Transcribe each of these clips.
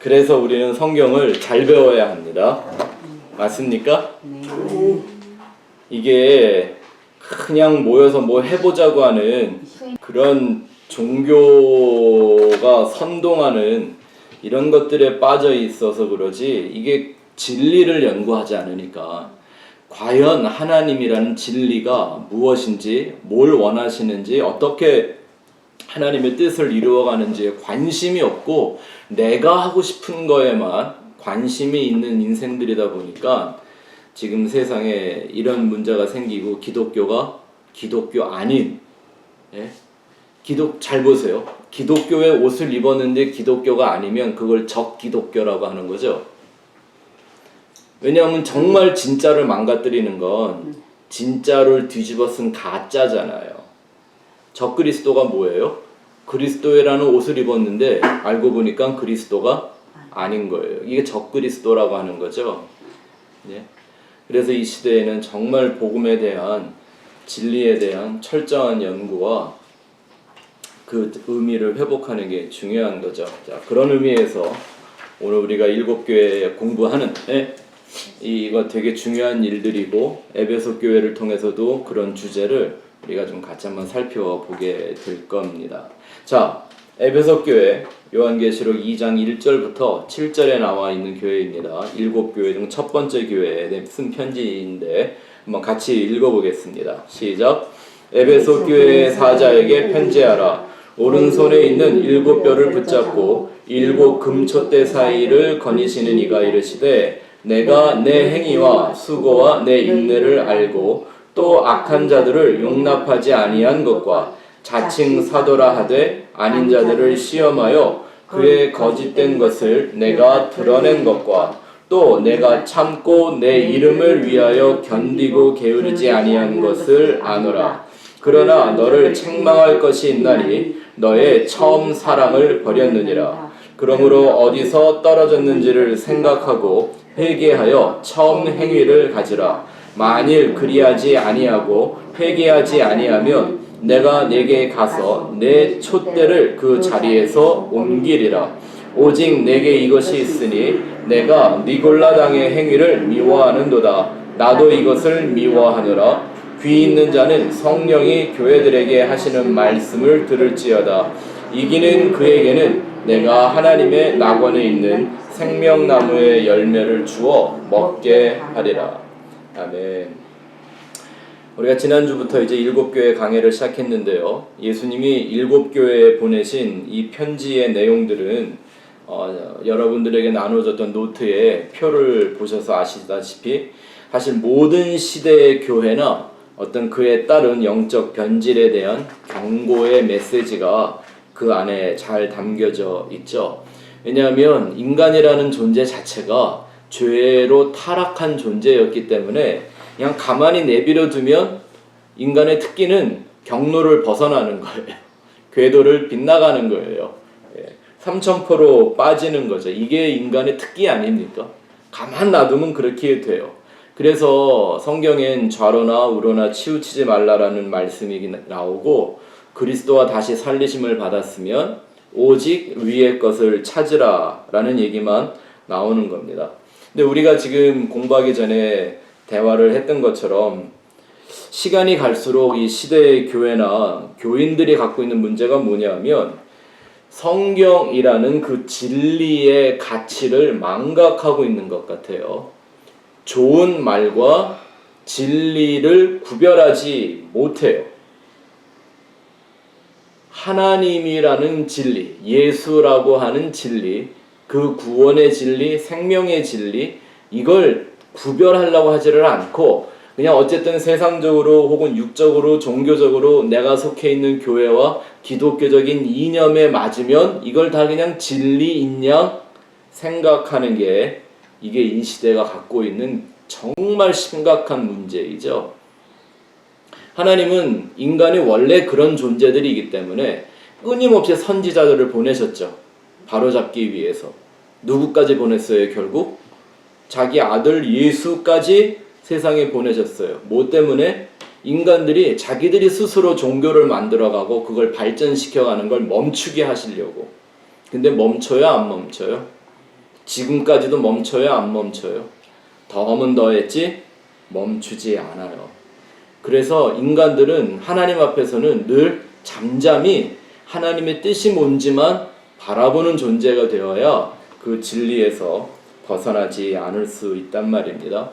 그래서 우리는 성경을 잘 배워야 합니다. 맞습니까? 네. 이게 그냥 모여서 뭐 해보자고 하는 그런 종교가 선동하는 이런 것들에 빠져 있어서 그러지, 이게 진리를 연구하지 않으니까 과연 하나님이라는 진리가 무엇인지, 뭘 원하시는지, 어떻게 하나님의 뜻을 이루어가는지에 관심이 없고 내가 하고 싶은 거에만 관심이 있는 인생들이다 보니까 지금 세상에 이런 문제가 생기고, 기독교가 기독교 아닌, 잘 보세요. 기독교의 옷을 입었는데 기독교가 아니면 그걸 적기독교라고 하는 거죠. 왜냐하면 정말 진짜를 망가뜨리는 건 진짜를 뒤집어 쓴 가짜잖아요. 적그리스도가 뭐예요? 그리스도라는 옷을 입었는데 알고 보니까 그리스도가 아닌 거예요. 이게 적그리스도라고 하는 거죠. 그래서 이 시대에는 정말 복음에 대한, 진리에 대한 철저한 연구와 그 의미를 회복하는 게 중요한 거죠. 자, 그런 의미에서 오늘 우리가 7교회 공부하는 이거 되게 중요한 일들이고, 에베소 교회를 통해서도 그런 주제를 우리가 좀 같이 한번 살펴보게 될 겁니다. 자, 에베소 교회 요한계시록 2장 1절부터 7절에 나와 있는 교회입니다. 7교회 중 첫 번째 교회에 쓴 편지인데 한번 같이 읽어보겠습니다. 시작. 에베소 교회의 사자에게 편지하라. 오른손에 있는 7뼈를 붙잡고 7 금촛대 사이를 거니시는 이가 이르시되, 내가 내 행위와 수고와 내 인내를 알고 또 악한 자들을 용납하지 아니한 것과 자칭 사도라 하되 아닌 자들을 시험하여 그의 거짓된 것을 내가 드러낸 것과 또 내가 참고 내 이름을 위하여 견디고 게으르지 아니한 것을 아노라. 그러나 너를 책망할 것이 있나니 너의 처음 사랑을 버렸느니라. 그러므로 어디서 떨어졌는지를 생각하고 회개하여 처음 행위를 가지라. 만일 그리하지 아니하고 회개하지 아니하면 내가 네게 가서 내 촛대를 그 자리에서 옮기리라. 오직 내게 이것이 있으니 내가 니골라 당의 행위를 미워하는도다. 나도 이것을 미워하노라. 귀 있는 자는 성령이 교회들에게 하시는 말씀을 들을지어다. 이기는 그에게는 내가 하나님의 낙원에 있는 생명나무의 열매를 주어 먹게 하리라. 아멘. 우리가 지난주부터 이제 7교회 강해를 시작했는데요. 예수님이 7교회에 보내신 이 편지의 내용들은 여러분들에게 나눠졌던 노트에 표를 보셔서 아시다시피 사실 모든 시대의 교회나 어떤 그에 따른 영적 변질에 대한 경고의 메시지가 그 안에 잘 담겨져 있죠. 왜냐하면 인간이라는 존재 자체가 죄로 타락한 존재였기 때문에 그냥 가만히 내버려 두면 인간의 특기는 경로를 벗어나는 거예요. 궤도를 빗나가는 거예요. 삼천포로 빠지는 거죠. 이게 인간의 특기 아닙니까? 가만 놔두면 그렇게 돼요. 그래서 성경엔 좌로나 우로나 치우치지 말라라는 말씀이 나오고, 그리스도와 다시 살리심을 받았으면 오직 위의 것을 찾으라 라는 얘기만 나오는 겁니다. 근데 우리가 지금 공부하기 전에 대화를 했던 것처럼 시간이 갈수록 이 시대의 교회나 교인들이 갖고 있는 문제가 뭐냐면 성경이라는 그 진리의 가치를 망각하고 있는 것 같아요. 좋은 말과 진리를 구별하지 못해요. 하나님이라는 진리, 예수라고 하는 진리, 그 구원의 진리, 생명의 진리, 이걸 구별하려고 하지를 않고 그냥 어쨌든 세상적으로 혹은 육적으로 종교적으로 내가 속해 있는 교회와 기독교적인 이념에 맞으면 이걸 다 그냥 진리인 양 생각하는 게, 이게 이 시대가 갖고 있는 정말 심각한 문제이죠. 하나님은 인간이 원래 그런 존재들이기 때문에 끊임없이 선지자들을 보내셨죠. 바로잡기 위해서. 누구까지 보냈어요? 결국 자기 아들 예수까지 세상에 보내셨어요. 뭐 때문에? 인간들이 자기들이 스스로 종교를 만들어가고 그걸 발전시켜가는 걸 멈추게 하시려고. 근데 멈춰요? 안 멈춰요? 지금까지도 멈춰요, 안 멈춰요? 더하면 더했지 멈추지 않아요. 그래서 인간들은 하나님 앞에서는 늘 잠잠히 하나님의 뜻이 뭔지만 바라보는 존재가 되어야 그 진리에서 벗어나지 않을 수 있단 말입니다.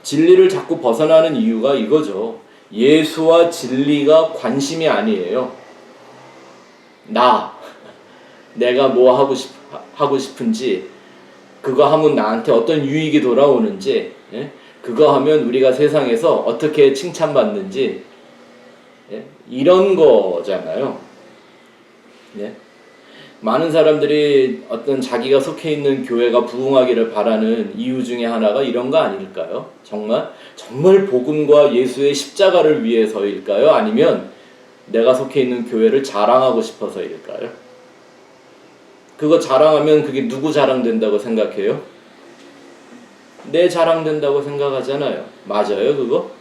진리를 자꾸 벗어나는 이유가 이거죠. 예수와 진리가 관심이 아니에요. 내가 뭐 하고 싶은지, 그거 하면 나한테 어떤 유익이 돌아오는지, 그거 하면 우리가 세상에서 어떻게 칭찬받는지, 이런 거잖아요. 많은 사람들이 어떤 자기가 속해 있는 교회가 부흥하기를 바라는 이유 중에 하나가 이런 거 아닐까요? 정말 복음과 예수의 십자가를 위해서일까요? 아니면 내가 속해 있는 교회를 자랑하고 싶어서일까요? 그거 자랑하면 그게 누구 자랑된다고 생각해요? 내 자랑된다고 생각하잖아요. 맞아요, 그거?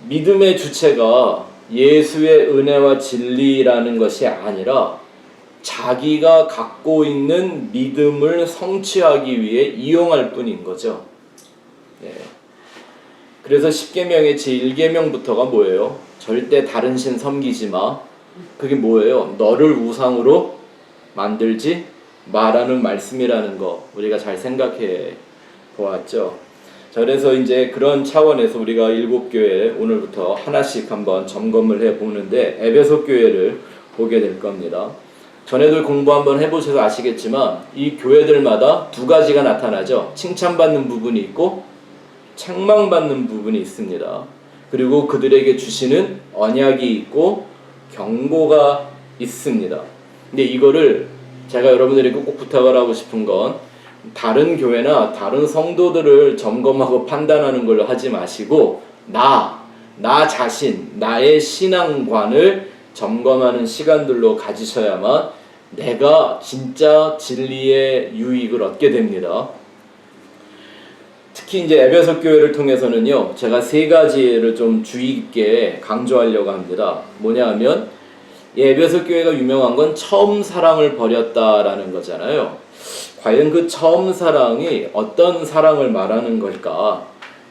믿음의 주체가 예수의 은혜와 진리라는 것이 아니라 자기가 갖고 있는 믿음을 성취하기 위해 이용할 뿐인 거죠. 그래서 십계명의 제1계명부터가 뭐예요? 절대 다른 신 섬기지 마. 그게 뭐예요? 너를 우상으로 만들지 마라는 말씀이라는 거 우리가 잘 생각해 보았죠. 그래서 이제 그런 차원에서 우리가 7교회 오늘부터 하나씩 한번 점검을 해보는데 에베소 교회를 보게 될 겁니다. 전에도 공부 한번 해보셔서 아시겠지만 이 교회들마다 두 가지가 나타나죠. 칭찬받는 부분이 있고 책망받는 부분이 있습니다. 그리고 그들에게 주시는 언약이 있고 경고가 있습니다. 근데 이거를 제가 여러분들에게 꼭 부탁을 하고 싶은 건 다른 교회나 다른 성도들을 점검하고 판단하는 걸로 하지 마시고 나 자신, 나의 신앙관을 점검하는 시간들로 가지셔야만 내가 진짜 진리의 유익을 얻게 됩니다. 특히 이제 에베소 교회를 통해서는요, 제가 3가지를 좀 주의 깊게 강조하려고 합니다. 뭐냐 하면, 이 에베소 교회가 유명한 건 처음 사랑을 버렸다라는 거잖아요. 과연 그 처음 사랑이 어떤 사랑을 말하는 걸까?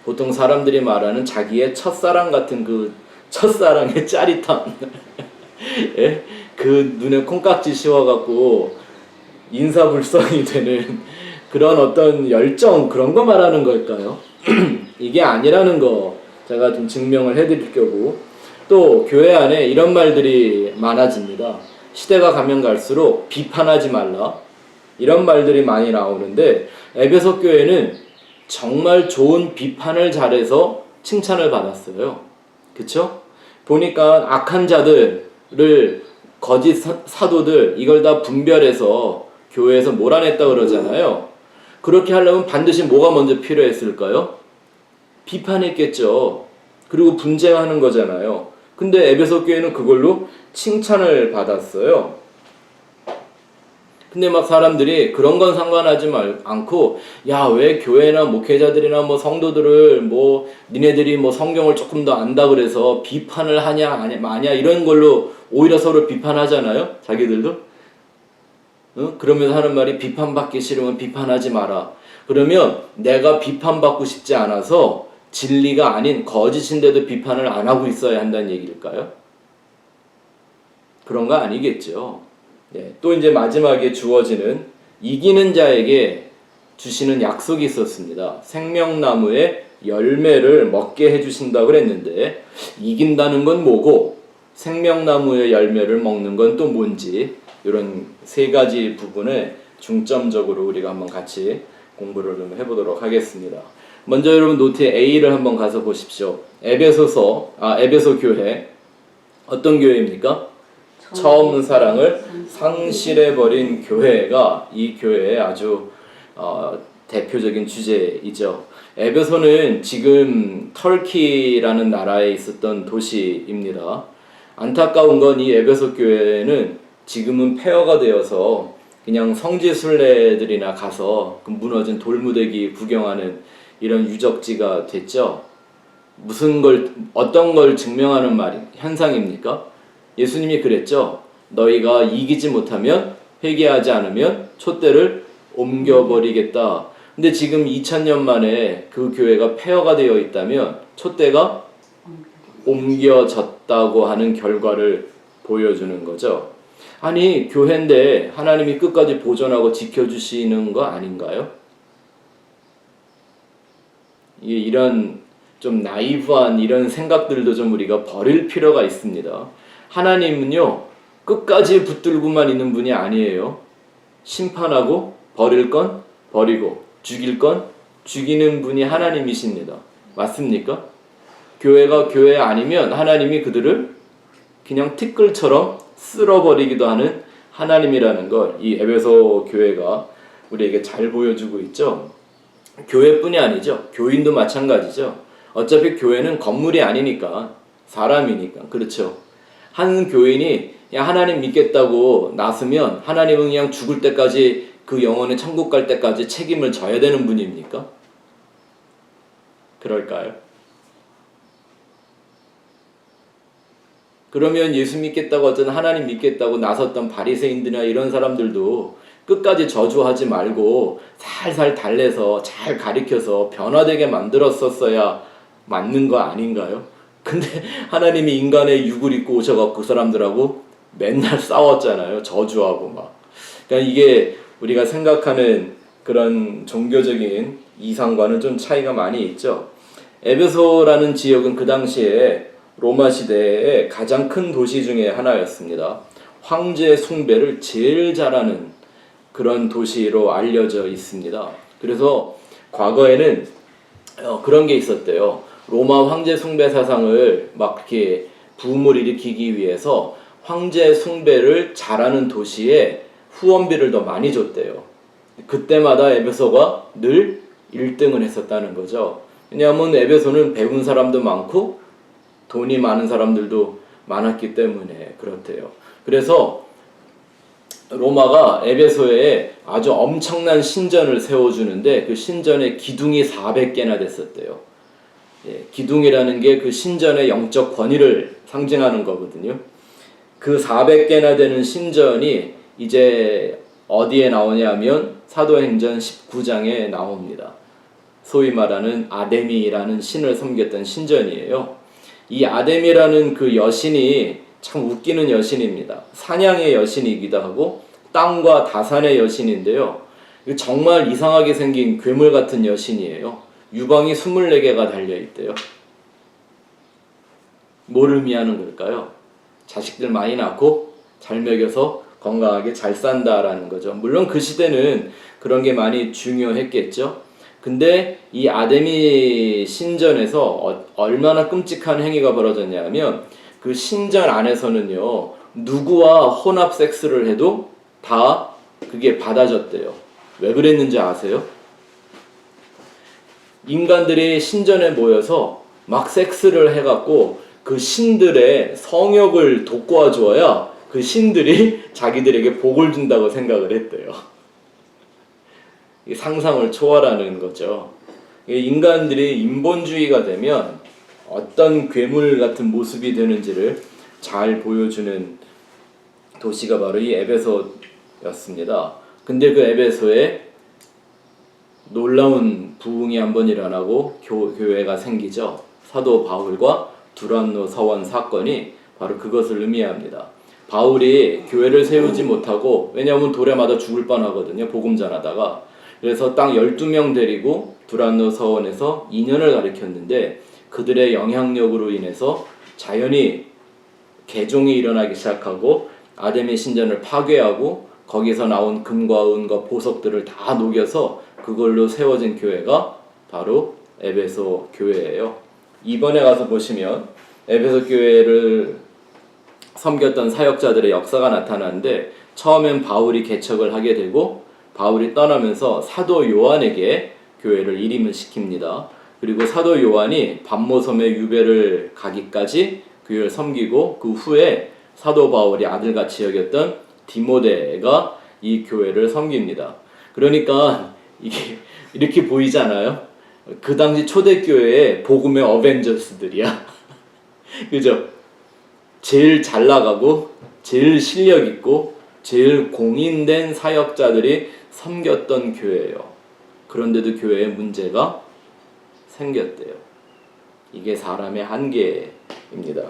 보통 사람들이 말하는 자기의 첫사랑 같은 그 첫사랑의 짜릿함. 예? 그 눈에 콩깍지 씌워갖고 인사불성이 되는 그런 어떤 열정, 그런 거 말하는 걸까요? 이게 아니라는 거 제가 좀 증명을 해드릴 거고, 또 교회 안에 이런 말들이 많아집니다. 시대가 가면 갈수록 비판하지 말라, 이런 말들이 많이 나오는데 에베소 교회는 정말 좋은 비판을 잘해서 칭찬을 받았어요. 그쵸? 보니까 악한 자들을, 거짓 사도들, 이걸 다 분별해서 교회에서 몰아냈다 그러잖아요. 그렇게 하려면 반드시 뭐가 먼저 필요했을까요? 비판했겠죠. 그리고 분쟁하는 거잖아요. 근데 에베소 교회는 그걸로 칭찬을 받았어요. 근데 막 사람들이 그런 건 상관하지 않고, 야, 왜 교회나 목회자들이나 뭐 성도들을 뭐 니네들이 뭐 성경을 조금 더 안다 그래서 비판을 하냐 마냐 이런 걸로 오히려 서로 비판하잖아요. 자기들도. 그러면서 하는 말이 비판받기 싫으면 비판하지 마라. 그러면 내가 비판받고 싶지 않아서 진리가 아닌 거짓인데도 비판을 안 하고 있어야 한다는 얘기일까요? 그런 거 아니겠죠. 또 이제 마지막에 주어지는 이기는 자에게 주시는 약속이 있었습니다. 생명나무의 열매를 먹게 해주신다고 그랬는데, 이긴다는 건 뭐고 생명나무의 열매를 먹는 건 또 뭔지, 이런 3가지 부분을 중점적으로 우리가 한번 같이 공부를 좀 해보도록 하겠습니다. 먼저 여러분 노트에 A를 한번 가서 보십시오. 에베소 교회, 어떤 교회입니까? 처음 사랑을 상실해버린 교회가 이 교회의 아주 대표적인 주제이죠. 에베소는 지금 터키라는 나라에 있었던 도시입니다. 안타까운 건 이 에베소 교회는 지금은 폐허가 되어서 그냥 성지순례들이나 가서 그 무너진 돌무대기 구경하는 이런 유적지가 됐죠. 어떤 걸 증명하는 현상입니까? 예수님이 그랬죠. 너희가 이기지 못하면 회개하지 않으면 촛대를 옮겨버리겠다. 근데 지금 2000년 만에 그 교회가 폐허가 되어 있다면 촛대가 옮겨졌다고 하는 결과를 보여주는 거죠. 아니, 교회인데 하나님이 끝까지 보존하고 지켜주시는 거 아닌가요? 이런 좀 나이브한 이런 생각들도 좀 우리가 버릴 필요가 있습니다. 하나님은요, 끝까지 붙들고만 있는 분이 아니에요. 심판하고 버릴 건 버리고 죽일 건 죽이는 분이 하나님이십니다. 맞습니까? 교회가 교회 아니면 하나님이 그들을 그냥 티끌처럼 쓸어버리기도 하는 하나님이라는 걸 이 에베소 교회가 우리에게 잘 보여주고 있죠. 교회뿐이 아니죠. 교인도 마찬가지죠. 어차피 교회는 건물이 아니니까 사람이니까. 그렇죠. 한 교인이 그냥 하나님 믿겠다고 나서면 하나님은 그냥 죽을 때까지 그 영혼의 천국 갈 때까지 책임을 져야 되는 분입니까? 그럴까요? 그러면 예수 믿겠다고 어떤 하나님 믿겠다고 나섰던 바리새인들이나 이런 사람들도 끝까지 저주하지 말고 살살 달래서 잘 가르쳐서 변화되게 만들었었어야 맞는 거 아닌가요? 근데 하나님이 인간의 육을 입고 오셔갖고 그 사람들하고 맨날 싸웠잖아요. 저주하고 막. 그러니까 이게 우리가 생각하는 그런 종교적인 이상과는 좀 차이가 많이 있죠. 에베소라는 지역은 그 당시에 로마 시대의 가장 큰 도시 중에 하나였습니다. 황제 숭배를 제일 잘하는 그런 도시로 알려져 있습니다. 그래서 과거에는 그런 게 있었대요. 로마 황제 숭배 사상을 막 이렇게 붐을 일으키기 위해서 황제 숭배를 잘하는 도시에 후원비를 더 많이 줬대요. 그때마다 에베소가 늘 1등을 했었다는 거죠. 왜냐하면 에베소는 배운 사람도 많고 돈이 많은 사람들도 많았기 때문에 그렇대요. 그래서 로마가 에베소에 아주 엄청난 신전을 세워주는데 그 신전에 기둥이 400개나 됐었대요. 기둥이라는 게 그 신전의 영적 권위를 상징하는 거거든요. 그 400개나 되는 신전이 이제 어디에 나오냐면 사도행전 19장에 나옵니다. 소위 말하는 아데미라는 신을 섬겼던 신전이에요. 이 아데미라는 그 여신이 참 웃기는 여신입니다. 사냥의 여신이기도 하고 땅과 다산의 여신인데요. 정말 이상하게 생긴 괴물 같은 여신이에요. 유방이 24개가 달려있대요. 뭘 의미하는 걸까요? 자식들 많이 낳고 잘 먹여서 건강하게 잘 산다라는 거죠. 물론 그 시대는 그런 게 많이 중요했겠죠. 근데 이 아데미 신전에서 얼마나 끔찍한 행위가 벌어졌냐면 그 신전 안에서는요, 누구와 혼합 섹스를 해도 다 그게 받아졌대요. 왜 그랬는지 아세요? 인간들이 신전에 모여서 막 섹스를 해갖고 그 신들의 성욕을 돋궈 주어야 그 신들이 자기들에게 복을 준다고 생각을 했대요. 상상을 초월하는 거죠. 인간들이 인본주의가 되면 어떤 괴물 같은 모습이 되는지를 잘 보여주는 도시가 바로 이 에베소였습니다. 근데 그 에베소에 놀라운 부흥이 한번 일어나고 교회가 생기죠. 사도 바울과 두란노 서원 사건이 바로 그것을 의미합니다. 바울이 교회를 세우지 못하고, 왜냐하면 돌에 맞아 죽을 뻔하거든요. 복음 전하다가. 그래서 딱 12명 데리고 두란노 서원에서 2년을 가르쳤는데 그들의 영향력으로 인해서 자연히 개종이 일어나기 시작하고 아데미 신전을 파괴하고 거기서 나온 금과 은과 보석들을 다 녹여서 그걸로 세워진 교회가 바로 에베소 교회예요. 이번에 가서 보시면 에베소 교회를 섬겼던 사역자들의 역사가 나타나는데, 처음엔 바울이 개척을 하게 되고 바울이 떠나면서 사도 요한에게 교회를 일임을 시킵니다. 그리고 사도 요한이 반모섬에 유배를 가기까지 교회를 섬기고 그 후에 사도 바울이 아들같이 여겼던 디모데가 이 교회를 섬깁니다. 그러니까 이게 이렇게 보이잖아요. 그 당시 초대교회의 복음의 어벤져스들이야. 그죠? 제일 잘 나가고 제일 실력 있고 제일 공인된 사역자들이 섬겼던 교회예요. 그런데도 교회에 문제가 생겼대요. 이게 사람의 한계입니다.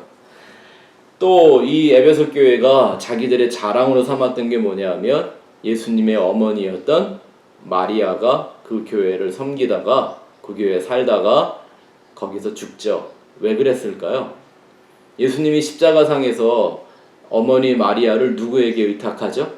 또 이 에베소 교회가 자기들의 자랑으로 삼았던 게 뭐냐면 예수님의 어머니였던 마리아가 그 교회를 섬기다가 그 교회에 살다가 거기서 죽죠. 왜 그랬을까요? 예수님이 십자가상에서 어머니 마리아를 누구에게 의탁하죠?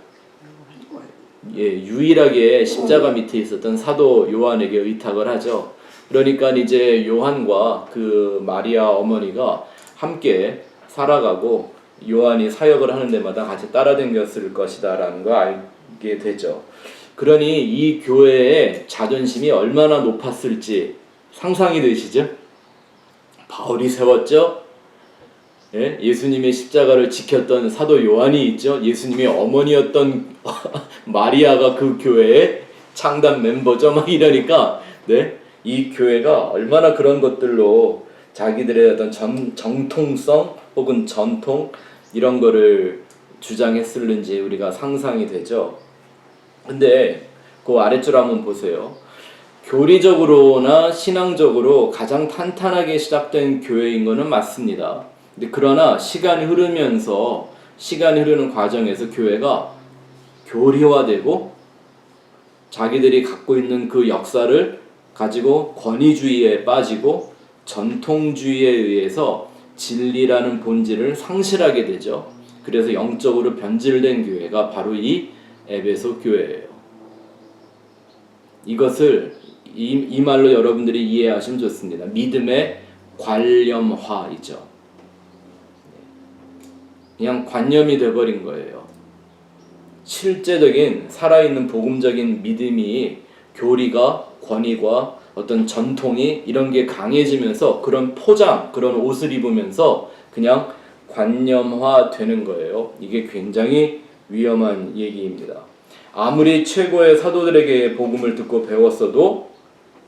유일하게 십자가 밑에 있었던 사도 요한에게 의탁을 하죠. 그러니까 이제 요한과 그 마리아 어머니가 함께 살아가고 요한이 사역을 하는 데마다 같이 따라다녔을 것이다라는 걸 알게 되죠. 그러니 이 교회의 자존심이 얼마나 높았을지 상상이 되시죠? 바울이 세웠죠? 예수님의 십자가를 지켰던 사도 요한이 있죠. 예수님의 어머니였던 마리아가 그 교회의 창단 멤버죠. 막 이러니까 이 교회가 얼마나 그런 것들로 자기들의 어떤 정통성 혹은 전통 이런 거를 주장했을는지 우리가 상상이 되죠. 근데 그 아랫줄 한번 보세요. 교리적으로나 신앙적으로 가장 탄탄하게 시작된 교회인 거는 맞습니다. 그러나 시간이 흐르는 과정에서 교회가 교리화되고 자기들이 갖고 있는 그 역사를 가지고 권위주의에 빠지고 전통주의에 의해서 진리라는 본질을 상실하게 되죠. 그래서 영적으로 변질된 교회가 바로 이 에베소 교회예요. 이것을 이 말로 여러분들이 이해하시면 좋습니다. 믿음의 관념화이죠. 그냥 관념이 돼버린 거예요. 실제적인 살아있는 복음적인 믿음이 교리가 권위가 어떤 전통이 이런 게 강해지면서 그런 포장, 그런 옷을 입으면서 그냥 관념화 되는 거예요. 이게 굉장히 위험한 얘기입니다. 아무리 최고의 사도들에게 복음을 듣고 배웠어도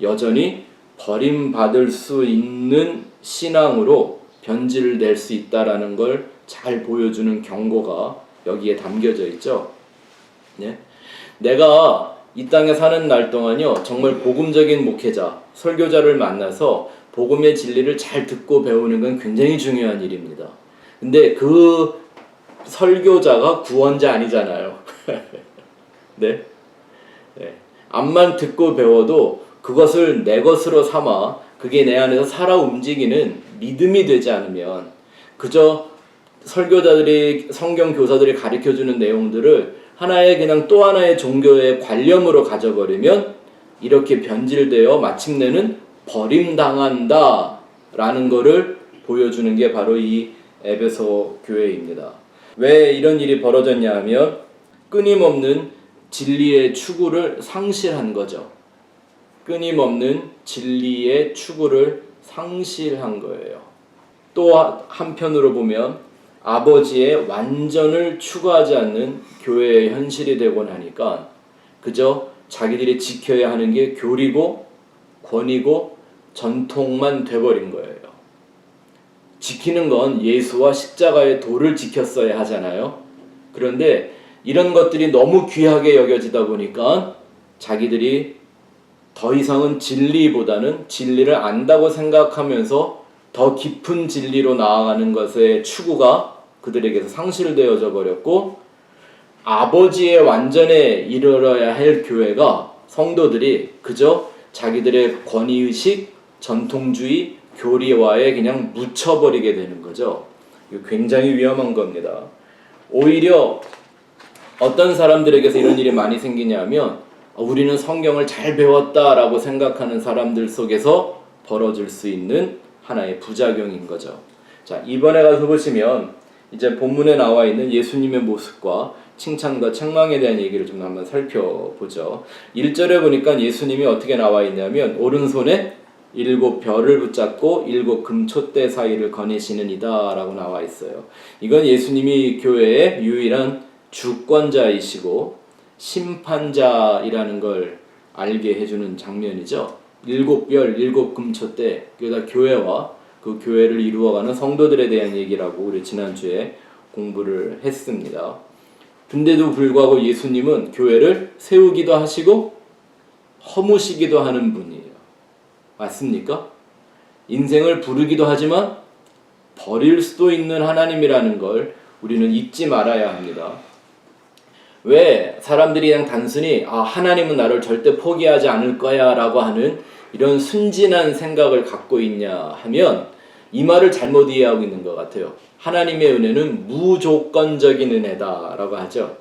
여전히 버림받을 수 있는 신앙으로 변질될 수 있다라는 걸 잘 보여주는 경고가 여기에 담겨져 있죠. 내가 이 땅에 사는 날 동안요, 정말 복음적인 목회자, 설교자를 만나서 복음의 진리를 잘 듣고 배우는 건 굉장히 중요한 일입니다. 근데 그 설교자가 구원자 아니잖아요. 앞만 듣고 배워도 그것을 내 것으로 삼아 그게 내 안에서 살아 움직이는 믿음이 되지 않으면 그저 설교자들이 성경 교사들이 가르쳐주는 내용들을 하나의 그냥 또 하나의 종교의 관념으로 가져버리면 이렇게 변질되어 마침내는 버림당한다 라는 것을 보여주는 게 바로 이 에베소 교회입니다. 왜 이런 일이 벌어졌냐 하면 끊임없는 진리의 추구를 상실한 거죠. 끊임없는 진리의 추구를 상실한 거예요. 또 한편으로 보면 아버지의 완전을 추구하지 않는 교회의 현실이 되고 나니까 그저 자기들이 지켜야 하는 게 교리고 권위고 전통만 돼버린 거예요. 지키는 건 예수와 십자가의 도를 지켰어야 하잖아요. 그런데 이런 것들이 너무 귀하게 여겨지다 보니까 자기들이 더 이상은 진리보다는 진리를 안다고 생각하면서 더 깊은 진리로 나아가는 것의 추구가 그들에게서 상실되어져 버렸고 아버지의 완전에 이르러야 할 교회가 성도들이 그저 자기들의 권위의식, 전통주의, 교리화에 그냥 묻혀버리게 되는 거죠. 이거 굉장히 위험한 겁니다. 오히려 어떤 사람들에게서 이런 일이 많이 생기냐면 우리는 성경을 잘 배웠다라고 생각하는 사람들 속에서 벌어질 수 있는 하나의 부작용인 거죠. 자, 이번에 가서 보시면 이제 본문에 나와 있는 예수님의 모습과 칭찬과 책망에 대한 얘기를 좀 한번 살펴보죠. 1절에 보니까 예수님이 어떻게 나와 있냐면 오른손에 7별을 붙잡고 7 금촛대 사이를 거니시는 이다 라고 나와 있어요. 이건 예수님이 교회의 유일한 주권자이시고 심판자이라는 걸 알게 해주는 장면이죠. 7별, 7 금촛대, 그러다 교회와 그 교회를 이루어가는 성도들에 대한 얘기라고 우리 지난주에 공부를 했습니다. 근데도 불구하고 예수님은 교회를 세우기도 하시고 허무시기도 하는 분이에요. 맞습니까? 인생을 부르기도 하지만 버릴 수도 있는 하나님이라는 걸 우리는 잊지 말아야 합니다. 왜 사람들이 그냥 단순히 하나님은 나를 절대 포기하지 않을 거야 라고 하는 이런 순진한 생각을 갖고 있냐 하면 이 말을 잘못 이해하고 있는 것 같아요. 하나님의 은혜는 무조건적인 은혜다 라고 하죠.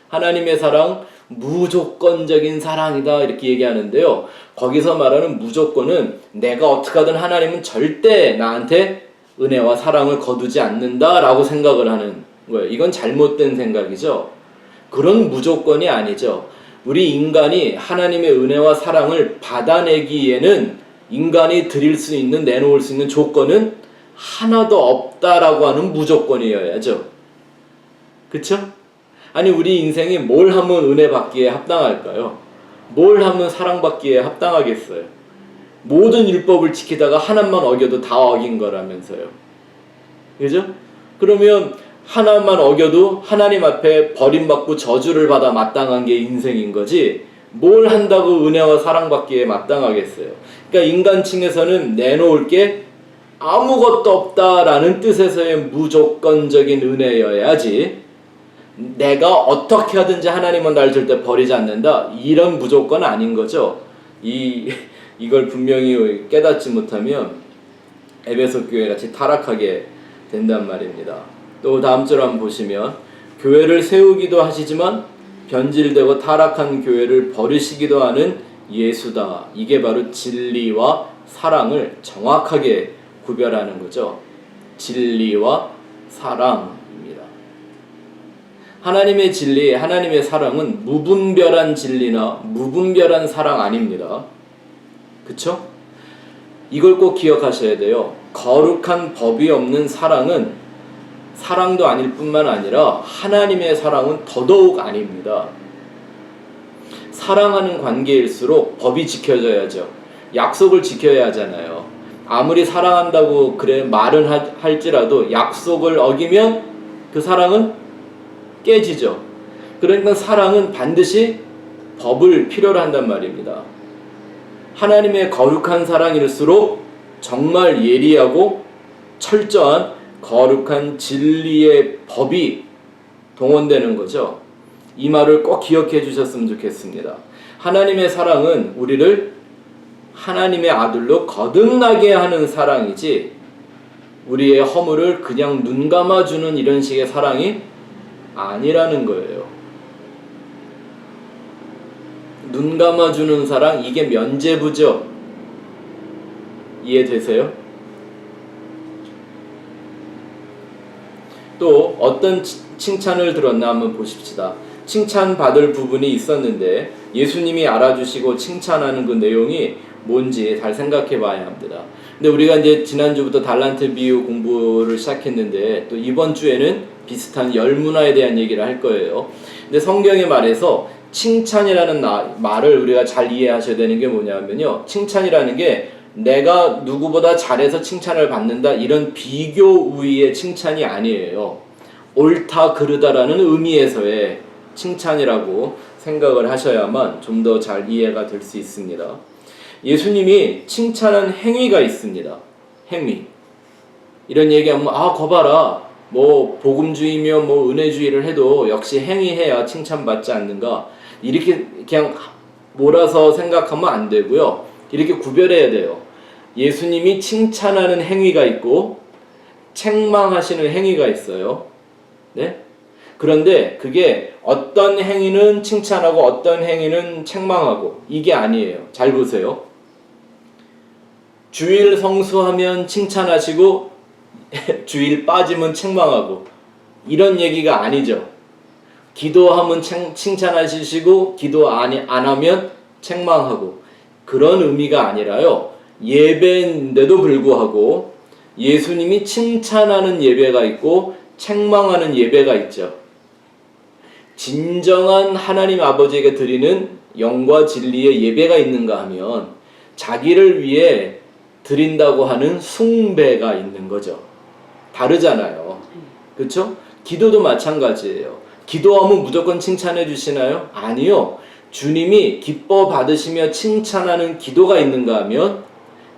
하나님의 사랑 무조건적인 사랑이다 이렇게 얘기하는데요. 거기서 말하는 무조건은 내가 어떻게 하든 하나님은 절대 나한테 은혜와 사랑을 거두지 않는다 라고 생각을 하는 거예요. 이건 잘못된 생각이죠. 그런 무조건이 아니죠. 우리 인간이 하나님의 은혜와 사랑을 받아내기에는 인간이 드릴 수 있는, 내놓을 수 있는 조건은 하나도 없다라고 하는 무조건이어야죠. 그쵸? 아니 우리 인생이 뭘 하면 은혜 받기에 합당할까요? 뭘 하면 사랑받기에 합당하겠어요? 모든 율법을 지키다가 하나만 어겨도 다 어긴 거라면서요. 그죠? 그러면 하나만 어겨도 하나님 앞에 버림받고 저주를 받아 마땅한 게 인생인 거지 뭘 한다고 은혜와 사랑받기에 마땅하겠어요. 그러니까 인간층에서는 내놓을 게 아무것도 없다라는 뜻에서의 무조건적인 은혜여야지 내가 어떻게 하든지 하나님은 날 절대 버리지 않는다 이런 무조건 아닌 거죠. 이걸 분명히 깨닫지 못하면 에베소 교회 같이 타락하게 된단 말입니다. 또 다음 절 한번 보시면 교회를 세우기도 하시지만 변질되고 타락한 교회를 버리시기도 하는 예수다. 이게 바로 진리와 사랑을 정확하게 구별하는 거죠. 진리와 사랑입니다. 하나님의 진리, 하나님의 사랑은 무분별한 진리나 무분별한 사랑 아닙니다. 그쵸? 이걸 꼭 기억하셔야 돼요. 거룩한 법이 없는 사랑은 사랑도 아닐 뿐만 아니라 하나님의 사랑은 더더욱 아닙니다. 사랑하는 관계일수록 법이 지켜져야죠. 약속을 지켜야 하잖아요. 아무리 사랑한다고 그래 말은 할지라도 약속을 어기면 그 사랑은 깨지죠. 그러니까 사랑은 반드시 법을 필요로 한단 말입니다. 하나님의 거룩한 사랑일수록 정말 예리하고 철저한 거룩한 진리의 법이 동원되는 거죠. 이 말을 꼭 기억해 주셨으면 좋겠습니다. 하나님의 사랑은 우리를 하나님의 아들로 거듭나게 하는 사랑이지 우리의 허물을 그냥 눈 감아주는 이런 식의 사랑이 아니라는 거예요. 눈 감아주는 사랑, 이게 면죄부죠. 이해되세요? 또 어떤 칭찬을 들었나 한번 보십시다. 칭찬받을 부분이 있었는데 예수님이 알아주시고 칭찬하는 그 내용이 뭔지 잘 생각해 봐야 합니다. 근데 우리가 이제 지난주부터 달란트 비유 공부를 시작했는데 또 이번 주에는 비슷한 열문화에 대한 얘기를 할 거예요. 근데 성경의 말에서 칭찬이라는 말을 우리가 잘 이해하셔야 되는 게 뭐냐면요. 칭찬이라는 게 내가 누구보다 잘해서 칭찬을 받는다 이런 비교 우위의 칭찬이 아니에요. 옳다 그르다라는 의미에서의 칭찬이라고 생각을 하셔야만 좀 더 잘 이해가 될 수 있습니다. 예수님이 칭찬한 행위가 있습니다. 행위. 이런 얘기하면 거 봐라. 뭐 복음주의며 뭐 은혜주의를 해도 역시 행위해야 칭찬받지 않는가. 이렇게 그냥 몰아서 생각하면 안 되고요. 이렇게 구별해야 돼요. 예수님이 칭찬하는 행위가 있고 책망하시는 행위가 있어요. 네? 그런데 그게 어떤 행위는 칭찬하고 어떤 행위는 책망하고 이게 아니에요. 잘 보세요. 주일 성수하면 칭찬하시고 주일 빠지면 책망하고 이런 얘기가 아니죠. 기도하면 칭찬하시고 기도 안 하면 책망하고 그런 의미가 아니라요. 예배인데도 불구하고 예수님이 칭찬하는 예배가 있고 책망하는 예배가 있죠. 진정한 하나님 아버지에게 드리는 영과 진리의 예배가 있는가 하면 자기를 위해 드린다고 하는 숭배가 있는 거죠. 다르잖아요. 그렇죠? 기도도 마찬가지예요. 기도하면 무조건 칭찬해 주시나요? 아니요. 주님이 기뻐 받으시며 칭찬하는 기도가 있는가 하면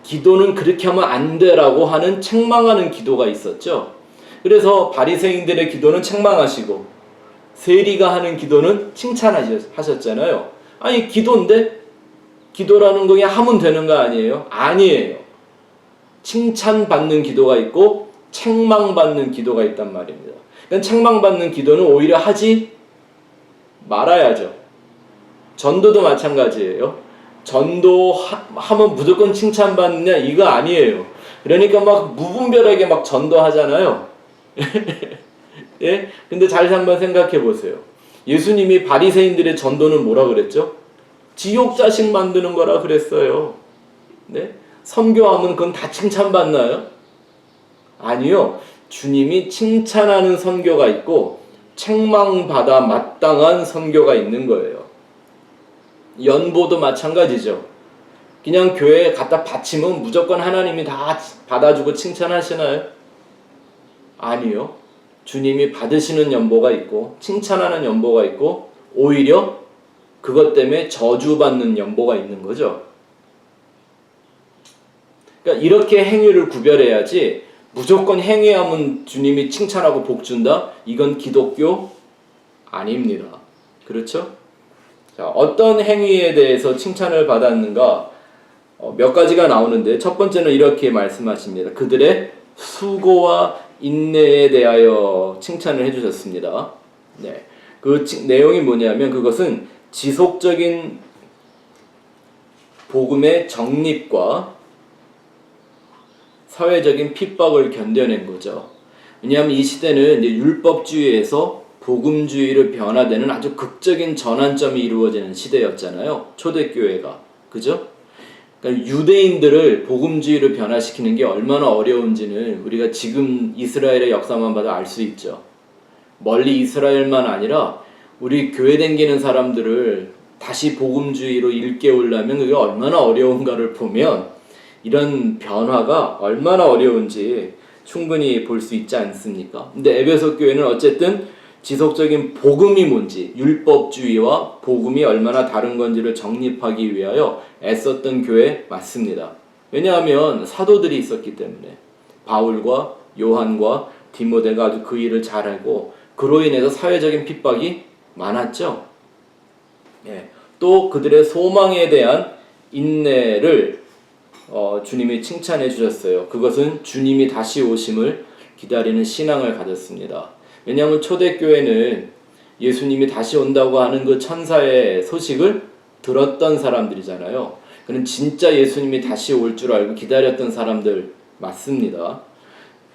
기도는 그렇게 하면 안 돼라고 하는 책망하는 기도가 있었죠. 그래서 바리새인들의 기도는 책망하시고 세리가 하는 기도는 칭찬하셨잖아요. 아니 기도인데 기도라는 거 그냥 하면 되는 거 아니에요? 아니에요. 칭찬받는 기도가 있고 책망받는 기도가 있단 말입니다. 그러니까 책망받는 기도는 오히려 하지 말아야죠. 전도도 마찬가지예요. 전도하면 무조건 칭찬받느냐 이거 아니에요. 그러니까 막 무분별하게 막 전도하잖아요. 예? 근데 잘 한번 생각해 보세요. 예수님이 바리새인들의 전도는 뭐라 그랬죠? 지옥 자식 만드는 거라 그랬어요. 네? 선교하면 그건 다 칭찬받나요? 아니요. 주님이 칭찬하는 선교가 있고 책망받아 마땅한 선교가 있는 거예요. 연보도 마찬가지죠. 그냥 교회에 갖다 바치면 무조건 하나님이 다 받아주고 칭찬하시나요? 아니요. 주님이 받으시는 연보가 있고 칭찬하는 연보가 있고 오히려 그것 때문에 저주받는 연보가 있는 거죠. 그러니까 이렇게 행위를 구별해야지 무조건 행위하면 주님이 칭찬하고 복 준다? 이건 기독교 아닙니다. 그렇죠? 자, 어떤 행위에 대해서 칭찬을 받았는가? 몇 가지가 나오는데 첫 번째는 이렇게 말씀하십니다. 그들의 수고와 인내에 대하여 칭찬을 해주셨습니다. 네, 그 내용이 뭐냐면 그것은 지속적인 복음의 정립과 사회적인 핍박을 견뎌낸 거죠. 왜냐하면 이 시대는 이제 율법주의에서 복음주의로 변화되는 아주 극적인 전환점이 이루어지는 시대였잖아요. 초대교회가. 그죠? 그러니까 유대인들을 복음주의로 변화시키는 게 얼마나 어려운지는 우리가 지금 이스라엘의 역사만 봐도 알 수 있죠. 멀리 이스라엘만 아니라 우리 교회 다니는 사람들을 다시 복음주의로 일깨우려면 그게 얼마나 어려운가를 보면 이런 변화가 얼마나 어려운지 충분히 볼 수 있지 않습니까? 근데 에베소 교회는 어쨌든 지속적인 복음이 뭔지, 율법주의와 복음이 얼마나 다른 건지를 정립하기 위하여 애썼던 교회 맞습니다. 왜냐하면 사도들이 있었기 때문에 바울과 요한과 디모데가 아주 그 일을 잘하고 그로 인해서 사회적인 핍박이 많았죠. 예. 또 그들의 소망에 대한 인내를 주님이 칭찬해 주셨어요. 그것은 주님이 다시 오심을 기다리는 신앙을 가졌습니다. 왜냐하면 초대교회는 예수님이 다시 온다고 하는 그 천사의 소식을 들었던 사람들이잖아요. 그는 진짜 예수님이 다시 올 줄 알고 기다렸던 사람들 맞습니다.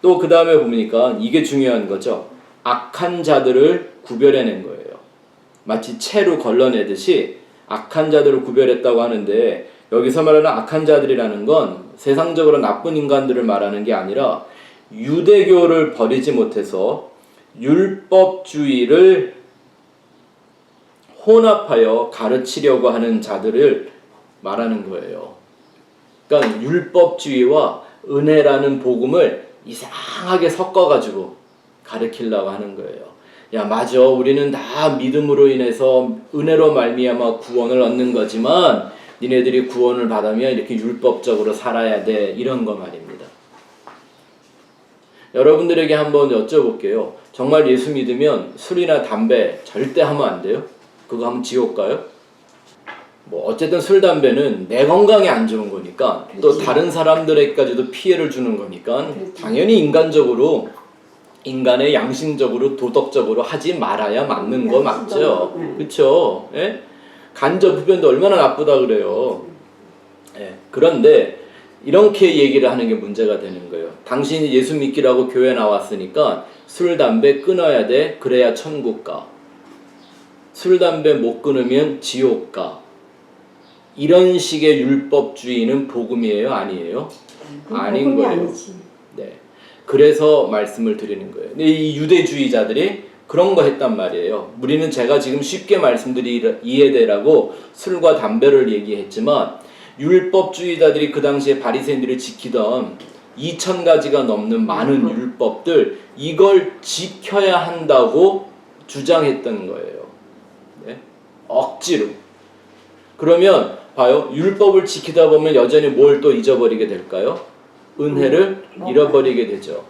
또 그 다음에 보니까 이게 중요한 거죠. 악한 자들을 구별해낸 거예요. 마치 채로 걸러내듯이 악한 자들을 구별했다고 하는데 여기서 말하는 악한 자들이라는 건 세상적으로 나쁜 인간들을 말하는 게 아니라 유대교를 버리지 못해서 율법주의를 혼합하여 가르치려고 하는 자들을 말하는 거예요. 그러니까 율법주의와 은혜라는 복음을 이상하게 섞어가지고 가르치려고 하는 거예요. 야, 맞아. 우리는 다 믿음으로 인해서 은혜로 말미암아 구원을 얻는 거지만 니네들이 구원을 받으면 이렇게 율법적으로 살아야 돼. 이런 거 말입니다. 여러분들에게 한번 여쭤볼게요. 정말 예수 믿으면 술이나 담배 절대 하면 안 돼요? 그거 하면 지옥 가요? 뭐 어쨌든 술, 담배는 내 건강에 안 좋은 거니까 그렇지. 또 다른 사람들에게까지도 피해를 주는 거니까 그렇지. 당연히 인간적으로 인간의 양심적으로 도덕적으로 하지 말아야 맞는 거 맞죠? 그렇죠? 예? 간접 흡연도 얼마나 나쁘다 그래요. 예. 그런데 이렇게 얘기를 하는 게 문제가 되는 거예요. 당신이 예수 믿기라고 교회 나왔으니까 술, 담배 끊어야 돼. 그래야 천국 가. 술, 담배 못 끊으면 지옥 가. 이런 식의 율법주의는 복음이에요? 아니에요? 아닌 거예요. 아니지. 네. 그래서 말씀을 드리는 거예요. 근데 이 유대주의자들이 그런 거 했단 말이에요. 우리는 제가 지금 쉽게 이해되라고 술과 담배를 얘기했지만 율법주의자들이 그 당시에 바리새인들이 지키던 2,000가지가 넘는 많은 율법들, 이걸 지켜야 한다고 주장했던 거예요. 네? 억지로. 그러면 봐요. 율법을 지키다 보면 여전히 뭘 또 잊어버리게 될까요? 은혜를 잃어버리게 되죠.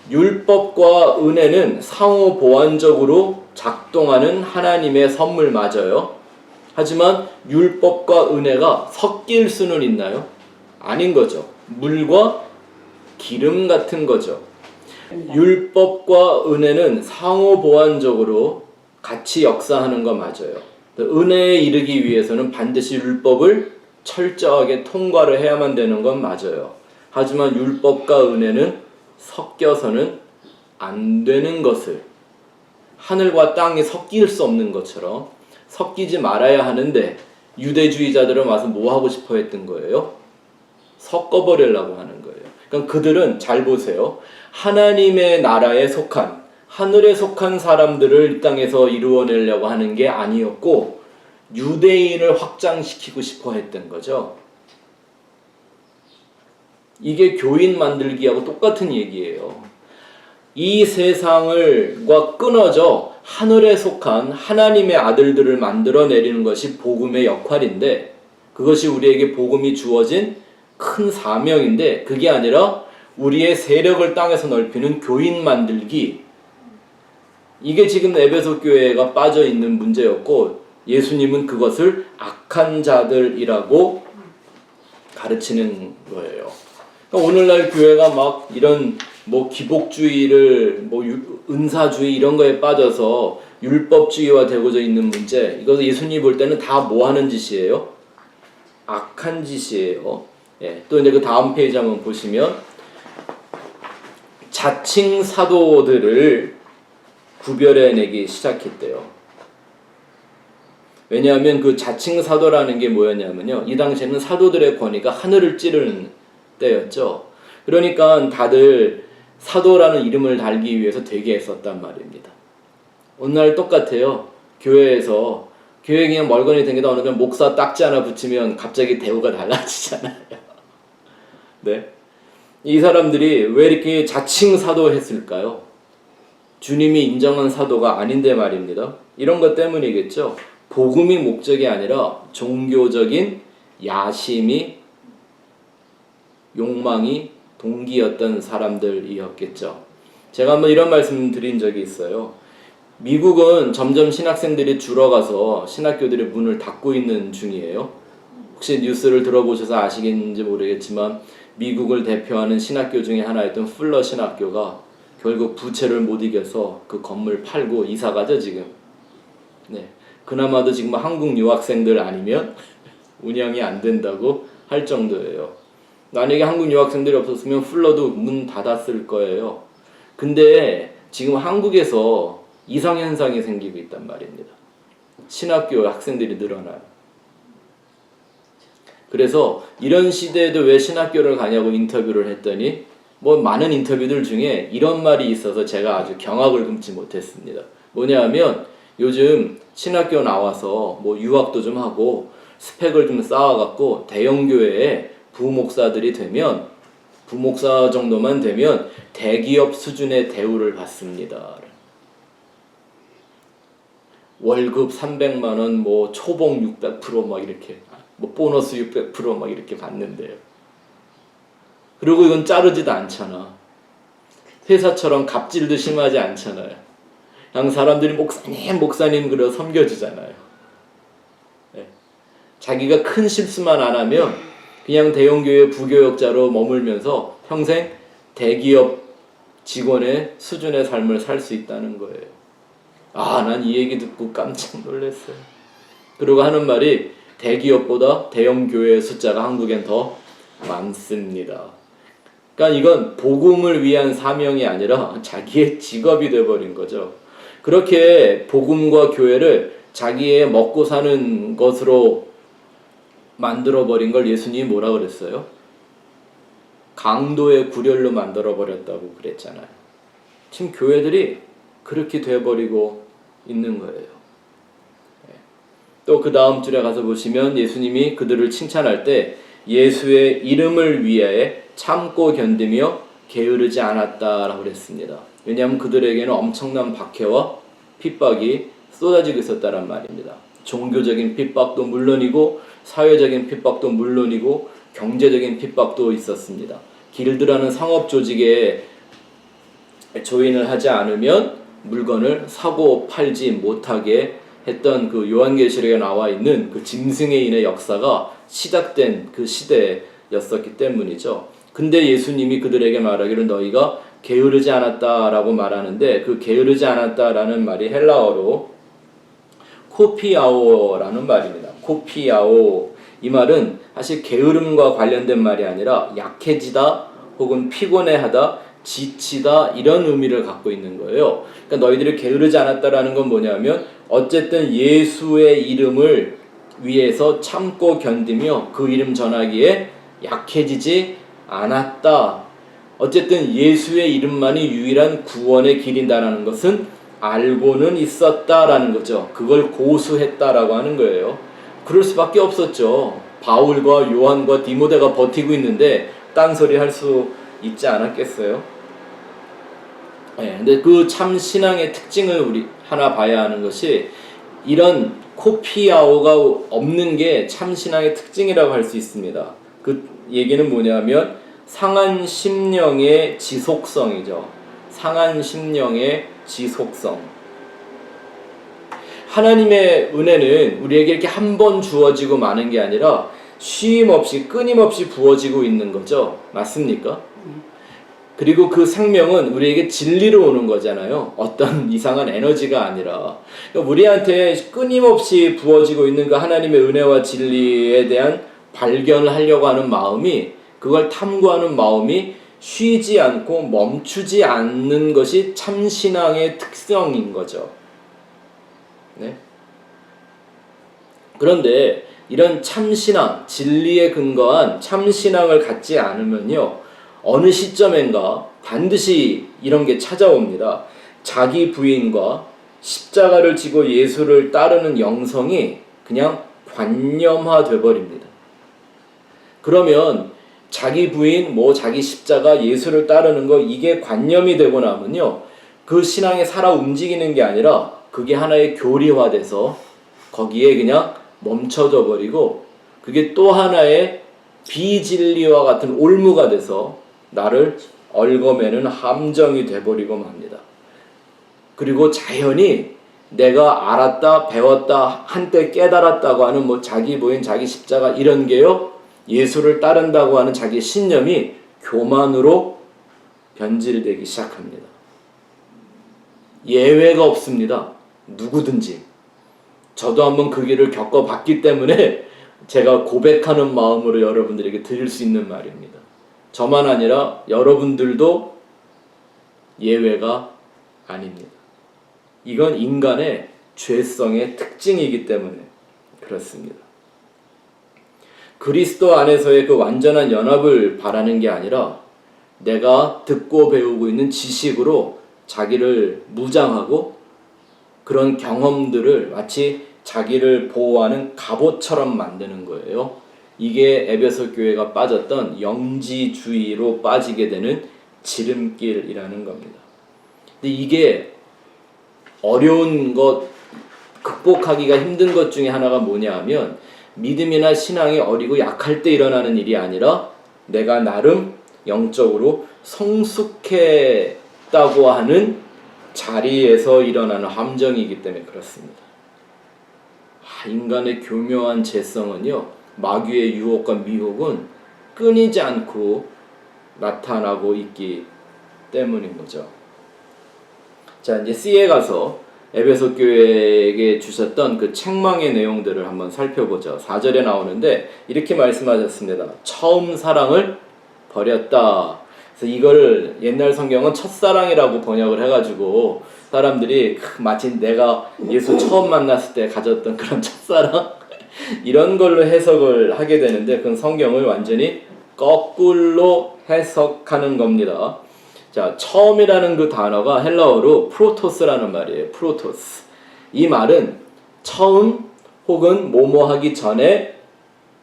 율법과 은혜는 상호 보완적으로 작동하는 하나님의 선물 맞아요. 하지만 율법과 은혜가 섞일 수는 있나요? 아닌 거죠. 물과 기름 같은 거죠. 율법과 은혜는 상호 보완적으로 같이 역사하는 거 맞아요. 은혜에 이르기 위해서는 반드시 율법을 철저하게 통과를 해야만 되는 건 맞아요. 하지만 율법과 은혜는 섞여서는 안 되는 것을, 하늘과 땅이 섞일 수 없는 것처럼 섞이지 말아야 하는데, 유대주의자들은 와서 뭐 하고 싶어 했던 거예요? 섞어버리려고 하는 거예요. 그러니까 그들은 잘 보세요. 하나님의 나라에 속한, 하늘에 속한 사람들을 이 땅에서 이루어내려고 하는 게 아니었고, 유대인을 확장시키고 싶어 했던 거죠. 이게 교인 만들기하고 똑같은 얘기예요. 이 세상을과 끊어져 하늘에 속한 하나님의 아들들을 만들어내리는 것이 복음의 역할인데, 그것이 우리에게 복음이 주어진 큰 사명인데, 그게 아니라 우리의 세력을 땅에서 넓히는 교인 만들기, 이게 지금 에베소 교회가 빠져 있는 문제였고, 예수님은 그것을 악한 자들이라고 가르치는 거예요. 그러니까 오늘날 교회가 막 이런 뭐 기복주의를, 뭐 은사주의 이런 거에 빠져서 율법주의화 되고져 있는 문제, 이거 예수님이 볼 때는 다 뭐 하는 짓이에요? 악한 짓이에요. 예. 또 이제 그 다음 페이지 한번 보시면, 자칭 사도들을 구별해내기 시작했대요. 왜냐하면 그 자칭 사도라는 게 뭐였냐면요, 이 당시에는 사도들의 권위가 하늘을 찌르는 때였죠. 그러니까 다들 사도라는 이름을 달기 위해서 되게 애썼단 말입니다. 오늘 똑같아요. 교회에서 교회 그냥 멀거니 댕기다 어느 날 목사 딱지 하나 붙이면 갑자기 대우가 달라지잖아요. 네, 이 사람들이 왜 이렇게 자칭 사도했을까요? 주님이 인정한 사도가 아닌데 말입니다. 이런 것 때문이겠죠. 복음이 목적이 아니라 종교적인 야심이, 욕망이 동기였던 사람들이었겠죠. 제가 한번 이런 말씀 드린 적이 있어요. 미국은 점점 신학생들이 줄어가서 신학교들의 문을 닫고 있는 중이에요. 혹시 뉴스를 들어보셔서 아시겠는지 모르겠지만, 미국을 대표하는 신학교 중에 하나였던 풀러 신학교가 결국 부채를 못 이겨서 그 건물 팔고 이사 가죠 지금. 네, 그나마도 지금 한국 유학생들 아니면 운영이 안 된다고 할 정도예요. 만약에 한국 유학생들이 없었으면 풀러도 문 닫았을 거예요. 근데 지금 한국에서 이상현상이 생기고 있단 말입니다. 신학교 학생들이 늘어나요. 그래서 이런 시대에도 왜 신학교를 가냐고 인터뷰를 했더니, 뭐 많은 인터뷰들 중에 이런 말이 있어서 제가 아주 경악을 금치 못했습니다. 뭐냐 하면, 요즘 신학교 나와서 뭐 유학도 좀 하고 스펙을 좀 쌓아갖고 대형교회에 부목사들이 되면, 부목사 정도만 되면 대기업 수준의 대우를 받습니다. 월급 300만 원, 뭐 초봉 600% 막 이렇게, 뭐 보너스 600% 막 이렇게 받는데요. 그리고 이건 자르지도 않잖아. 회사처럼 갑질도 심하지 않잖아요. 그냥 사람들이 목사님 그래 섬겨주잖아요. 네. 자기가 큰 실수만 안 하면 그냥 대형교회 부교역자로 머물면서 평생 대기업 직원의 수준의 삶을 살 수 있다는 거예요. 아, 난 이 얘기 듣고 깜짝 놀랐어요. 그리고 하는 말이, 대기업보다 대형교회의 숫자가 한국엔 더 많습니다. 그러니까 이건 복음을 위한 사명이 아니라 자기의 직업이 돼버린 거죠. 그렇게 복음과 교회를 자기의 먹고 사는 것으로 만들어버린 걸 예수님이 뭐라 그랬어요? 강도의 구렬로 만들어버렸다고 그랬잖아요. 지금 교회들이 그렇게 돼버리고 있는 거예요. 또 그 다음 줄에 가서 보시면 예수님이 그들을 칭찬할 때 예수의 이름을 위해 참고 견디며 게으르지 않았다라고 그랬습니다. 왜냐하면 그들에게는 엄청난 박해와 핍박이 쏟아지고 있었다란 말입니다. 종교적인 핍박도 물론이고 사회적인 핍박도 물론이고 경제적인 핍박도 있었습니다. 길드라는 상업 조직에 조인을 하지 않으면 물건을 사고 팔지 못하게 했던 그 요한계시록에 나와 있는 그 짐승의 인의 역사가 시작된 그 시대였었기 때문이죠. 근데 예수님이 그들에게 말하기를 너희가 게으르지 않았다라고 말하는데 그 게으르지 않았다라는 말이 헬라어로 코피아오라는 말입니다. 코피아오. 이 말은 사실 게으름과 관련된 말이 아니라 약해지다 혹은 피곤해하다, 지치다 이런 의미를 갖고 있는 거예요. 그러니까 너희들이 게으르지 않았다라는 건 뭐냐면 어쨌든 예수의 이름을 위해서 참고 견디며 그 이름 전하기에 약해지지 않았다. 어쨌든 예수의 이름만이 유일한 구원의 길이다라는 것은 알고는 있었다라는 거죠. 그걸 고수했다라고 하는 거예요. 그럴 수밖에 없었죠. 바울과 요한과 디모데가 버티고 있는데 딴소리 할 수 있지 않았겠어요? 근데 그 참 신앙의 특징을 우리 하나 봐야 하는 것이 이런 코피아오가 없는 게 참 신앙의 특징이라고 할 수 있습니다. 그 얘기는 뭐냐면 상한 심령의 지속성이죠. 상한 심령의 지속성. 하나님의 은혜는 우리에게 이렇게 한 번 주어지고 마는 게 아니라 쉼 없이 끊임없이 부어지고 있는 거죠. 맞습니까? 그리고 그 생명은 우리에게 진리로 오는 거잖아요. 어떤 이상한 에너지가 아니라. 그러니까 우리한테 끊임없이 부어지고 있는 그 하나님의 은혜와 진리에 대한 발견을 하려고 하는 마음이, 그걸 탐구하는 마음이 쉬지 않고 멈추지 않는 것이 참신앙의 특성인 거죠. 네? 그런데 이런 참신앙, 진리에 근거한 참신앙을 갖지 않으면요, 어느 시점엔가 반드시 이런 게 찾아옵니다. 자기 부인과 십자가를 지고 예수를 따르는 영성이 그냥 관념화돼 버립니다. 그러면 자기 부인, 자기 십자가, 예수를 따르는 거 이게 관념이 되고 나면요, 그 신앙에 살아 움직이는 게 아니라 그게 하나의 교리화돼서 거기에 그냥 멈춰져 버리고 그게 또 하나의 비진리와 같은 올무가 돼서 나를 얽어매는 함정이 돼버리고 맙니다. 그리고 자연히 내가 알았다, 배웠다, 한때 깨달았다고 하는 자기 부인, 자기 십자가 이런 게요, 예수를 따른다고 하는 자기 신념이 교만으로 변질되기 시작합니다. 예외가 없습니다. 누구든지. 저도 한번 그 길을 겪어봤기 때문에 제가 고백하는 마음으로 여러분들에게 드릴 수 있는 말입니다. 저만 아니라 여러분들도 예외가 아닙니다. 이건 인간의 죄성의 특징이기 때문에 그렇습니다. 그리스도 안에서의 그 완전한 연합을 바라는 게 아니라 내가 듣고 배우고 있는 지식으로 자기를 무장하고 그런 경험들을 마치 자기를 보호하는 갑옷처럼 만드는 거예요. 이게 에베소 교회가 빠졌던 영지주의로 빠지게 되는 지름길이라는 겁니다. 근데 이게 어려운 것, 극복하기가 힘든 것 중에 하나가 뭐냐 하면 믿음이나 신앙이 어리고 약할 때 일어나는 일이 아니라 내가 나름 영적으로 성숙했다고 하는 자리에서 일어나는 함정이기 때문에 그렇습니다. 인간의 교묘한 죄성은요, 마귀의 유혹과 미혹은 끊이지 않고 나타나고 있기 때문인 거죠. 자, 이제 C에 가서 에베소 교회에게 주셨던 그 책망의 내용들을 한번 살펴보죠. 4절에 나오는데 이렇게 말씀하셨습니다. 처음 사랑을 버렸다. 그래서 이걸 옛날 성경은 첫사랑이라고 번역을 해가지고 사람들이 마치 내가 예수 처음 만났을 때 가졌던 그런 첫사랑 이런 걸로 해석을 하게 되는데 그건 성경을 완전히 거꾸로 해석하는 겁니다. 자, 처음이라는 그 단어가 헬라어로 프로토스라는 말이에요. 프로토스. 이 말은 처음 혹은 뭐뭐 하기 전에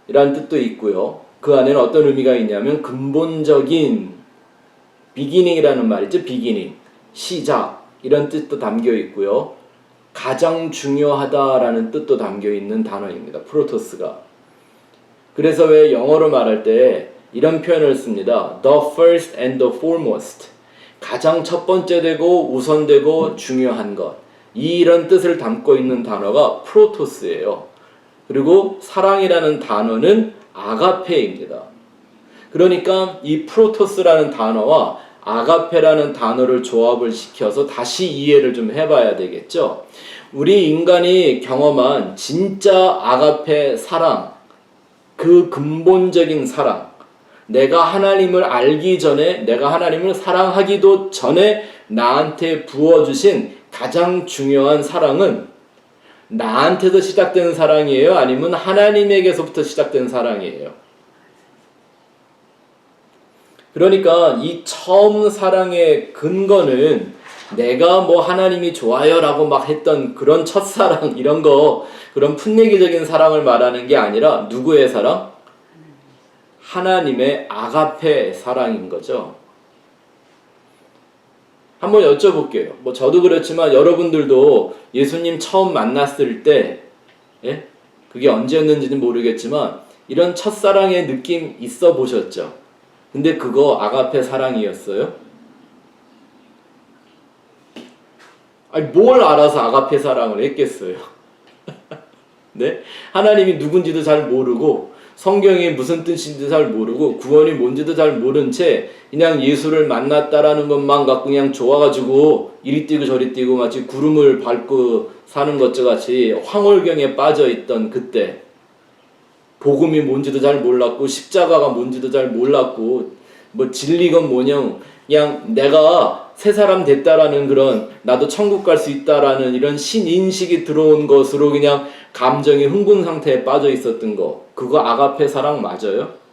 이란 뜻도 있고요. 그 안에는 어떤 의미가 있냐면 근본적인 beginning이라는 말 있죠. beginning, 시작 이런 뜻도 담겨 있고요. 가장 중요하다라는 뜻도 담겨 있는 단어입니다. 프로토스가. 그래서 왜 영어로 말할 때 이런 표현을 씁니다. The first and the foremost. 가장 첫 번째 되고 우선되고 중요한 것. 이런 뜻을 담고 있는 단어가 프로토스예요. 그리고 사랑이라는 단어는 아가페입니다. 그러니까 이 프로토스라는 단어와 아가페라는 단어를 조합을 시켜서 다시 이해를 좀 해봐야 되겠죠. 우리 인간이 경험한 진짜 아가페 사랑, 그 근본적인 사랑, 내가 하나님을 알기 전에, 내가 하나님을 사랑하기도 전에 나한테 부어주신 가장 중요한 사랑은 나한테서 시작된 사랑이에요? 아니면 하나님에게서부터 시작된 사랑이에요? 그러니까 이 처음 사랑의 근거는 내가 뭐 하나님이 좋아요 라고 막 했던 그런 첫사랑 이런 거, 그런 풋내기적인 사랑을 말하는 게 아니라 누구의 사랑? 하나님의 아가페 사랑인 거죠. 한번 여쭤볼게요. 뭐 저도 그렇지만 여러분들도 예수님 처음 만났을 때, 예? 그게 언제였는지는 모르겠지만 이런 첫사랑의 느낌 있어 보셨죠? 근데 그거 아가페 사랑이었어요? 아니 뭘 알아서 아가페 사랑을 했겠어요? 네? 하나님이 누군지도 잘 모르고 성경이 무슨 뜻인지도 잘 모르고 구원이 뭔지도 잘 모른 채 그냥 예수를 만났다라는 것만 갖고 그냥 좋아가지고 이리 뛰고 저리 뛰고 마치 구름을 밟고 사는 것과 같이 황홀경에 빠져있던 그때, 복음이 뭔지도 잘 몰랐고 십자가가 뭔지도 잘 몰랐고 뭐 진리건 뭐냐, 그냥 내가 새 사람 됐다라는 그런, 나도 천국 갈 수 있다라는 이런 신인식이 들어온 것으로 그냥 감정이 흥분 상태에 빠져 있었던 거, 그거 아가페 사랑 맞아요?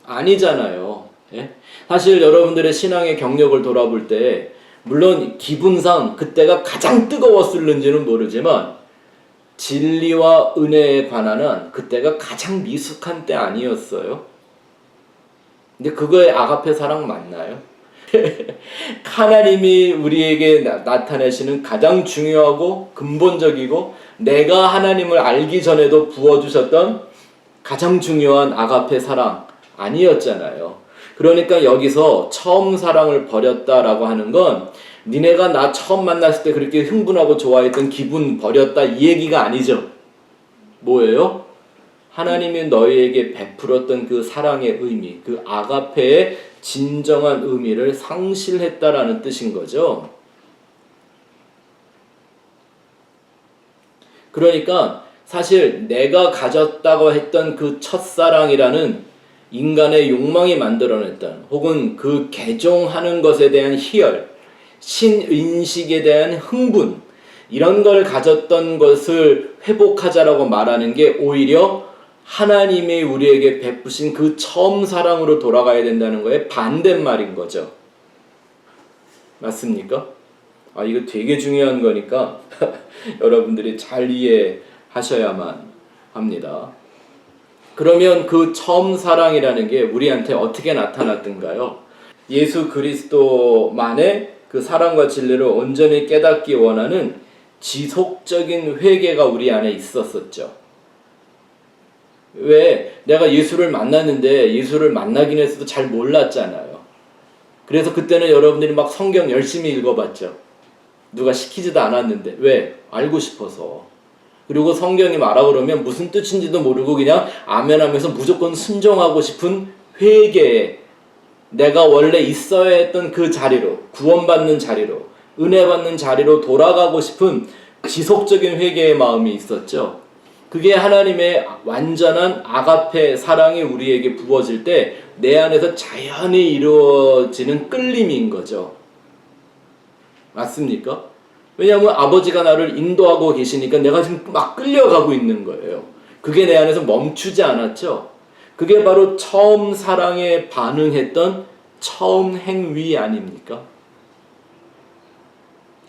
아니잖아요. 예? 사실 여러분들의 신앙의 경력을 돌아볼 때 물론 기분상 그때가 가장 뜨거웠을는지는 모르지만 진리와 은혜에 관한 한 그때가 가장 미숙한 때 아니었어요? 근데 그거에 아가페 사랑 맞나요? 하나님이 우리에게 나타내시는 가장 중요하고 근본적이고 내가 하나님을 알기 전에도 부어주셨던 가장 중요한 아가페 사랑 아니었잖아요. 그러니까 여기서 처음 사랑을 버렸다라고 하는 건 니네가 나 처음 만났을 때 그렇게 흥분하고 좋아했던 기분 버렸다 이 얘기가 아니죠. 뭐예요? 하나님이 너희에게 베풀었던 그 사랑의 의미, 그 아가페의 진정한 의미를 상실했다라는 뜻인 거죠. 그러니까 사실 내가 가졌다고 했던 그 첫사랑이라는 인간의 욕망이 만들어냈던, 혹은 그 개종하는 것에 대한 희열, 신인식에 대한 흥분, 이런 걸 가졌던 것을 회복하자라고 말하는 게 오히려 하나님이 우리에게 베푸신 그 처음 사랑으로 돌아가야 된다는 거에 반대말인 거죠. 맞습니까? 아, 이거 되게 중요한 거니까 여러분들이 잘 이해하셔야만 합니다. 그러면 그 처음 사랑이라는 게 우리한테 어떻게 나타났던가요? 예수 그리스도만의 그 사랑과 진리를 온전히 깨닫기 원하는 지속적인 회개가 우리 안에 있었었죠. 왜? 내가 예수를 만났는데 예수를 만나긴 했어도 잘 몰랐잖아요. 그래서 그때는 여러분들이 막 성경 열심히 읽어봤죠. 누가 시키지도 않았는데. 왜? 알고 싶어서. 그리고 성경이 말하고 그러면 무슨 뜻인지도 모르고 그냥 아멘 하면서 무조건 순종하고 싶은 회개, 내가 원래 있어야 했던 그 자리로, 구원받는 자리로, 은혜 받는 자리로 돌아가고 싶은 지속적인 회개의 마음이 있었죠. 그게 하나님의 완전한 아가페 사랑이 우리에게 부어질 때 내 안에서 자연히 이루어지는 끌림인 거죠. 맞습니까? 왜냐하면 아버지가 나를 인도하고 계시니까 내가 지금 막 끌려가고 있는 거예요. 그게 내 안에서 멈추지 않았죠. 그게 바로 처음 사랑에 반응했던 처음 행위 아닙니까?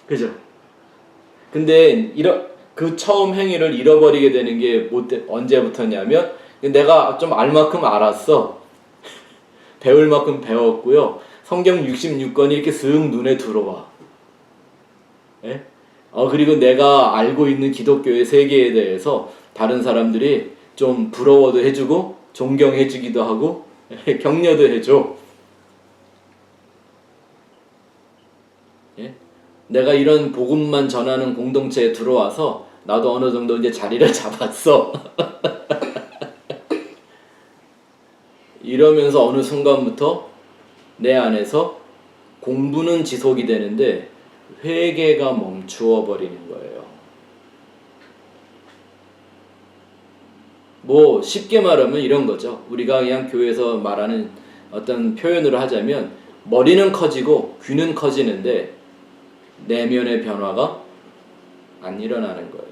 그죠? 근데 그 처음 행위를 잃어버리게 되는 게 언제부터냐면 내가 좀 알 만큼 알았어. 배울 만큼 배웠고요. 성경 66권이 이렇게 쓱 눈에 들어와. 예? 그리고 내가 알고 있는 기독교의 세계에 대해서 다른 사람들이 좀 부러워도 해주고 존경해주기도 하고 격려도 해줘. 예? 내가 이런 복음만 전하는 공동체에 들어와서 나도 어느 정도 이제 자리를 잡았어. 이러면서 어느 순간부터 내 안에서 공부는 지속이 되는데 회개가 멈추어 버리는 거예요. 뭐 쉽게 말하면 이런 거죠. 우리가 그냥 교회에서 말하는 어떤 표현으로 하자면 머리는 커지고 귀는 커지는데 내면의 변화가 안 일어나는 거예요.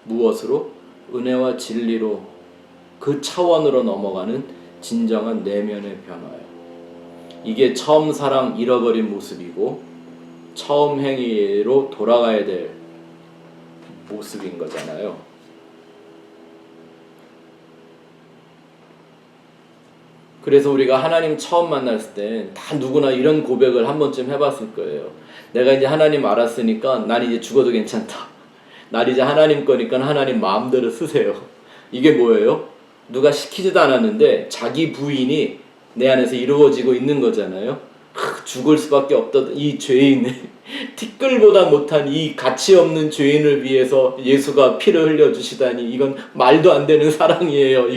무엇으로? 은혜와 진리로 그 차원으로 넘어가는 진정한 내면의 변화예요. 이게 처음 사랑 잃어버린 모습이고 처음 행위로 돌아가야 될 모습인 거잖아요. 그래서 우리가 하나님 처음 만났을 때 다 누구나 이런 고백을 한 번쯤 해봤을 거예요. 내가 이제 하나님 알았으니까 난 이제 죽어도 괜찮다. 난 이제 하나님 거니까 하나님 마음대로 쓰세요. 이게 뭐예요? 누가 시키지도 않았는데 자기 부인이 내 안에서 이루어지고 있는 거잖아요. 죽을 수밖에 없던 이 죄인, 티끌보다 못한 이 가치 없는 죄인을 위해서 예수가 피를 흘려주시다니 이건 말도 안 되는 사랑이에요.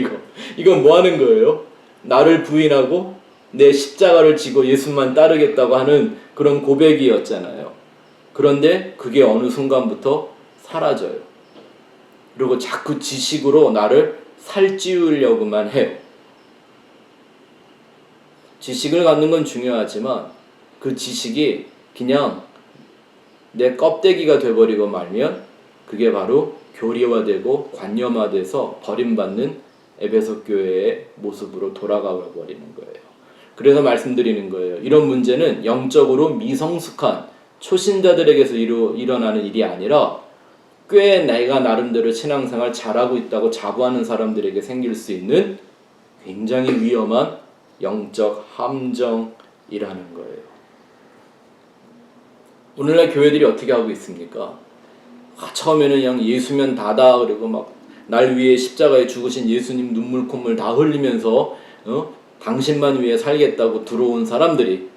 이건 뭐 하는 거예요? 나를 부인하고 내 십자가를 지고 예수만 따르겠다고 하는 그런 고백이었잖아요. 그런데 그게 어느 순간부터 사라져요. 그리고 자꾸 지식으로 나를 살찌우려고만 해요. 지식을 갖는 건 중요하지만 그 지식이 그냥 내 껍데기가 돼버리고 말면 그게 바로 교리화되고 관념화돼서 버림받는 에베소 교회의 모습으로 돌아가 버리는 거예요. 그래서 말씀드리는 거예요. 이런 문제는 영적으로 미성숙한 초신자들에게서 일어나는 일이 아니라 꽤 내가 나름대로 신앙생활 잘하고 있다고 자부하는 사람들에게 생길 수 있는 굉장히 위험한 영적 함정이라는 거예요. 오늘날 교회들이 어떻게 하고 있습니까? 처음에는 그냥 예수면 다다 그리고 막 날 위해 십자가에 죽으신 예수님 눈물 콧물 다 흘리면서 당신만 위해 살겠다고 들어온 사람들이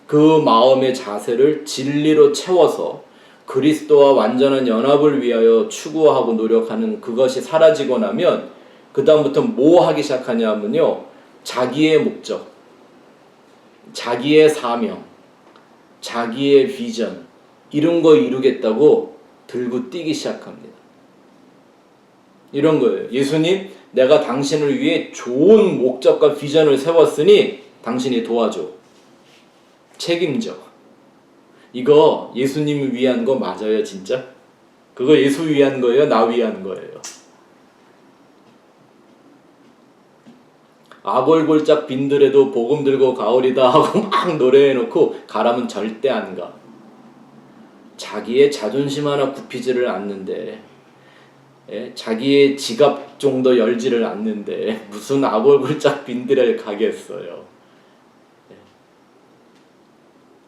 그 마음의 자세를 진리로 채워서 그리스도와 완전한 연합을 위하여 추구하고 노력하는 그것이 사라지고 나면 그 다음부터 뭐 하기 시작하냐면요, 자기의 목적, 자기의 사명, 자기의 비전 이런 거 이루겠다고 들고 뛰기 시작합니다. 이런 거예요. 예수님, 내가 당신을 위해 좋은 목적과 비전을 세웠으니 당신이 도와줘. 책임져. 이거 예수님을 위한 거 맞아요, 진짜? 그거 예수 위한 거예요? 나 위한 거예요? 아골골짝 빈들에도 복음 들고 가오리다 하고 막 노래해놓고 가라면 절대 안 가. 자기의 자존심 하나 굽히지를 않는데, 자기의 지갑 정도 열지를 않는데 무슨 아골골짝 빈들에 가겠어요.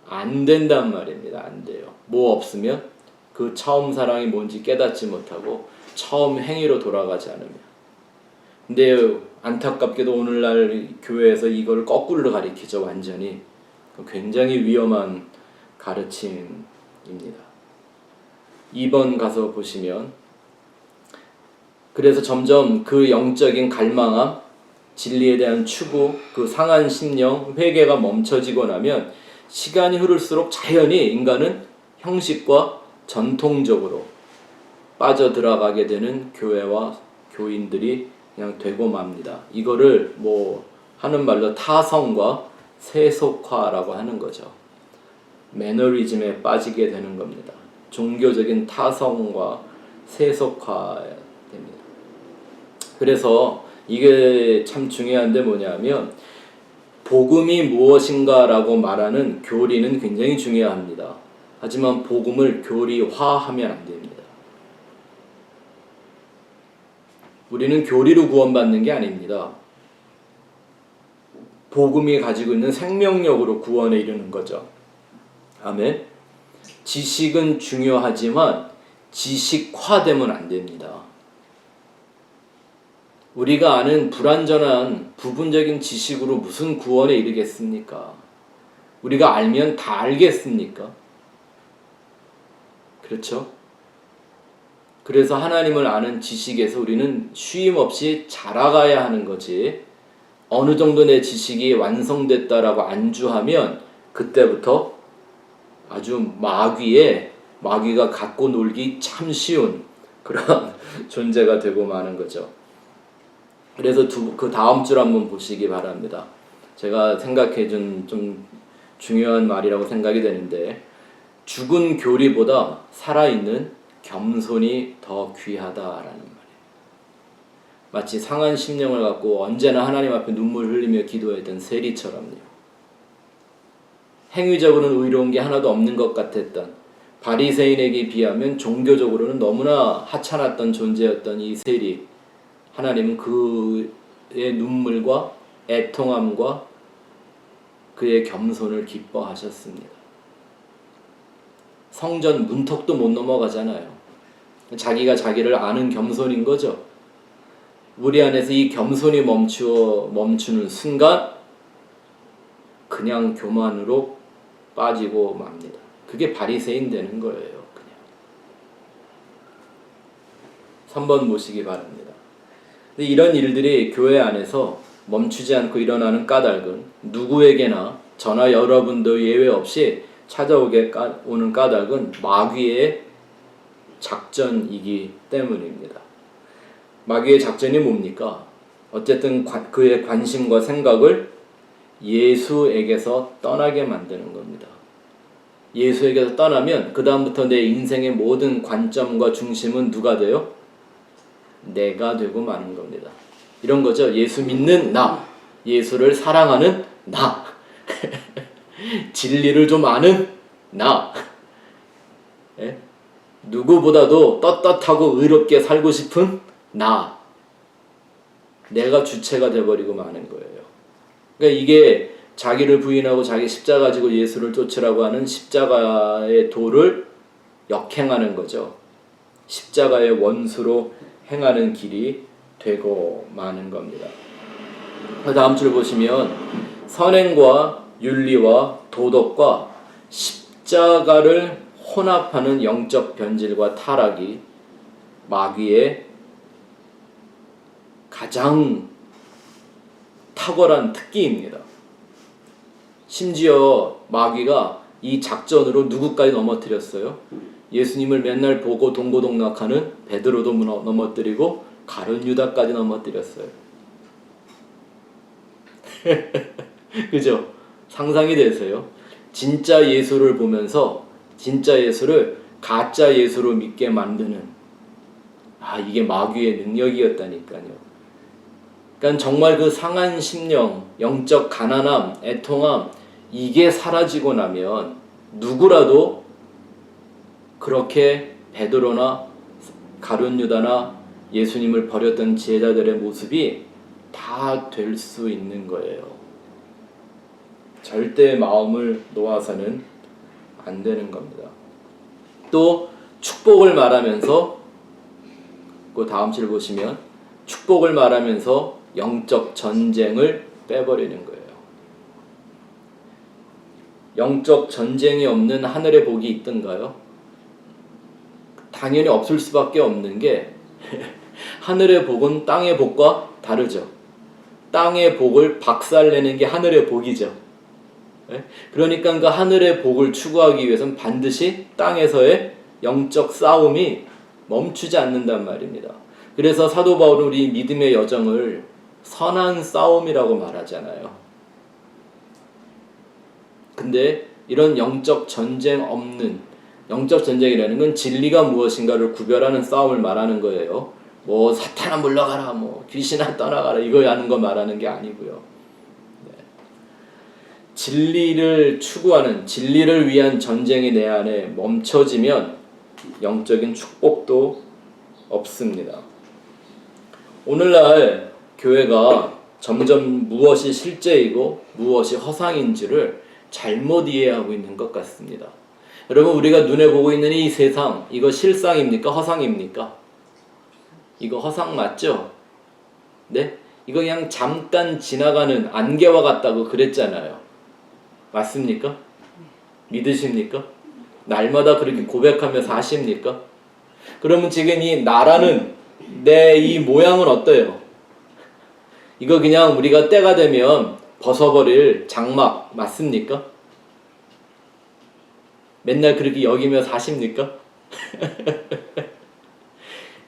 안 된단 말입니다. 안 돼요. 뭐 없으면 그 처음 사랑이 뭔지 깨닫지 못하고 처음 행위로 돌아가지 않으면. 근데 안타깝게도 오늘날 교회에서 이걸 거꾸로 가리키죠. 완전히. 굉장히 위험한 가르침입니다. 2번 가서 보시면, 그래서 점점 그 영적인 갈망함, 진리에 대한 추구, 그 상한 심령, 회개가 멈춰지고 나면 시간이 흐를수록 자연히 인간은 형식과 전통적으로 빠져들어가게 되는 교회와 교인들이 그냥 되고 맙니다. 이거를 뭐 하는 말로 타성과 세속화라고 하는 거죠. 매너리즘에 빠지게 되는 겁니다. 종교적인 타성과 세속화 됩니다. 그래서 이게 참 중요한데 뭐냐면, 복음이 무엇인가라고 말하는 교리는 굉장히 중요합니다. 하지만 복음을 교리화하면 안 됩니다. 우리는 교리로 구원받는 게 아닙니다. 복음이 가지고 있는 생명력으로 구원에 이르는 거죠. 아멘. 지식은 중요하지만 지식화되면 안 됩니다. 우리가 아는 불완전한 부분적인 지식으로 무슨 구원에 이르겠습니까? 우리가 알면 다 알겠습니까? 그렇죠? 그래서 하나님을 아는 지식에서 우리는 쉼없이 자라가야 하는 거지, 어느 정도 내 지식이 완성됐다라고 안주하면 그때부터 아주 마귀가 갖고 놀기 참 쉬운 그런 존재가 되고 마는 거죠. 그래서 그 다음 줄 한번 보시기 바랍니다. 제가 생각해준 좀 중요한 말이라고 생각이 되는데, 죽은 교리보다 살아있는 겸손이 더 귀하다라는 말이에요. 마치 상한 심령을 갖고 언제나 하나님 앞에 눈물 흘리며 기도했던 세리처럼요. 행위적으로는 의로운 게 하나도 없는 것 같았던 바리새인에게 비하면 종교적으로는 너무나 하찮았던 존재였던 이 세리, 하나님은 그의 눈물과 애통함과 그의 겸손을 기뻐하셨습니다. 성전 문턱도 못 넘어가잖아요. 자기가 자기를 아는 겸손인 거죠. 우리 안에서 이 겸손이 멈추는 순간 그냥 교만으로 빠지고 맙니다. 그게 바리새인 되는 거예요. 그냥 3번 보시기 바랍니다. 이런 일들이 교회 안에서 멈추지 않고 일어나는 까닭은 누구에게나 저나 여러분도 예외 없이 찾아오는 까닭은 마귀의 작전이기 때문입니다. 마귀의 작전이 뭡니까? 어쨌든 그의 관심과 생각을 예수에게서 떠나게 만드는 겁니다. 예수에게서 떠나면 그 다음부터 내 인생의 모든 관점과 중심은 누가 돼요? 내가 되고 마는 겁니다. 이런 거죠. 예수 믿는 나, 예수를 사랑하는 나, 진리를 좀 아는 나, 예? 누구보다도 떳떳하고 의롭게 살고 싶은 나, 내가 주체가 돼버리고 마는 거예요. 그러니까 이게 자기를 부인하고 자기 십자가 가지고 예수를 쫓으라고 하는 십자가의 도를 역행하는 거죠. 십자가의 원수로 행하는 길이 되고 마는 겁니다. 다음 줄 보시면 선행과 윤리와 도덕과 십자가를 혼합하는 영적 변질과 타락이 마귀의 가장 탁월한 특기입니다. 심지어 마귀가 이 작전으로 누구까지 넘어뜨렸어요? 예수님을 맨날 보고 동고동락하는 베드로도 넘어뜨리고 가룟 유다까지 넘어뜨렸어요. 그죠? 상상이 되세요? 진짜 예수를 보면서 진짜 예수를 가짜 예수로 믿게 만드는, 이게 마귀의 능력이었다니까요. 그러니까 정말 그 상한 심령, 영적 가난함, 애통함, 이게 사라지고 나면 누구라도 그렇게 베드로나 가룟 유다나 예수님을 버렸던 제자들의 모습이 다 될 수 있는 거예요. 절대 마음을 놓아서는 안 되는 겁니다. 또 축복을 말하면서, 그 다음 줄 보시면 축복을 말하면서 영적 전쟁을 빼버리는 거예요. 영적 전쟁이 없는 하늘의 복이 있던가요? 당연히 없을 수밖에 없는 게 하늘의 복은 땅의 복과 다르죠. 땅의 복을 박살내는 게 하늘의 복이죠. 그러니까 그 하늘의 복을 추구하기 위해서는 반드시 땅에서의 영적 싸움이 멈추지 않는단 말입니다. 그래서 사도 바울은 우리 믿음의 여정을 선한 싸움이라고 말하잖아요. 근데 이런 영적 전쟁 없는, 영적 전쟁이라는 건 진리가 무엇인가를 구별하는 싸움을 말하는 거예요. 뭐 사탄아 물러가라, 뭐 귀신아 떠나가라, 이거 하는 거 말하는 게 아니고요. 진리를 추구하는, 진리를 위한 전쟁이 내 안에 멈춰지면 영적인 축복도 없습니다. 오늘날 교회가 점점 무엇이 실제이고 무엇이 허상인지를 잘못 이해하고 있는 것 같습니다. 여러분, 우리가 눈에 보고 있는 이 세상, 이거 실상입니까? 허상입니까? 이거 허상 맞죠? 네? 이거 그냥 잠깐 지나가는 안개와 같다고 그랬잖아요. 맞습니까? 믿으십니까? 날마다 그렇게 고백하며 사십니까? 그러면 지금 이 나라는 내 이 모양은 어때요? 이거 그냥 우리가 때가 되면 벗어버릴 장막 맞습니까? 맨날 그렇게 여기며 사십니까?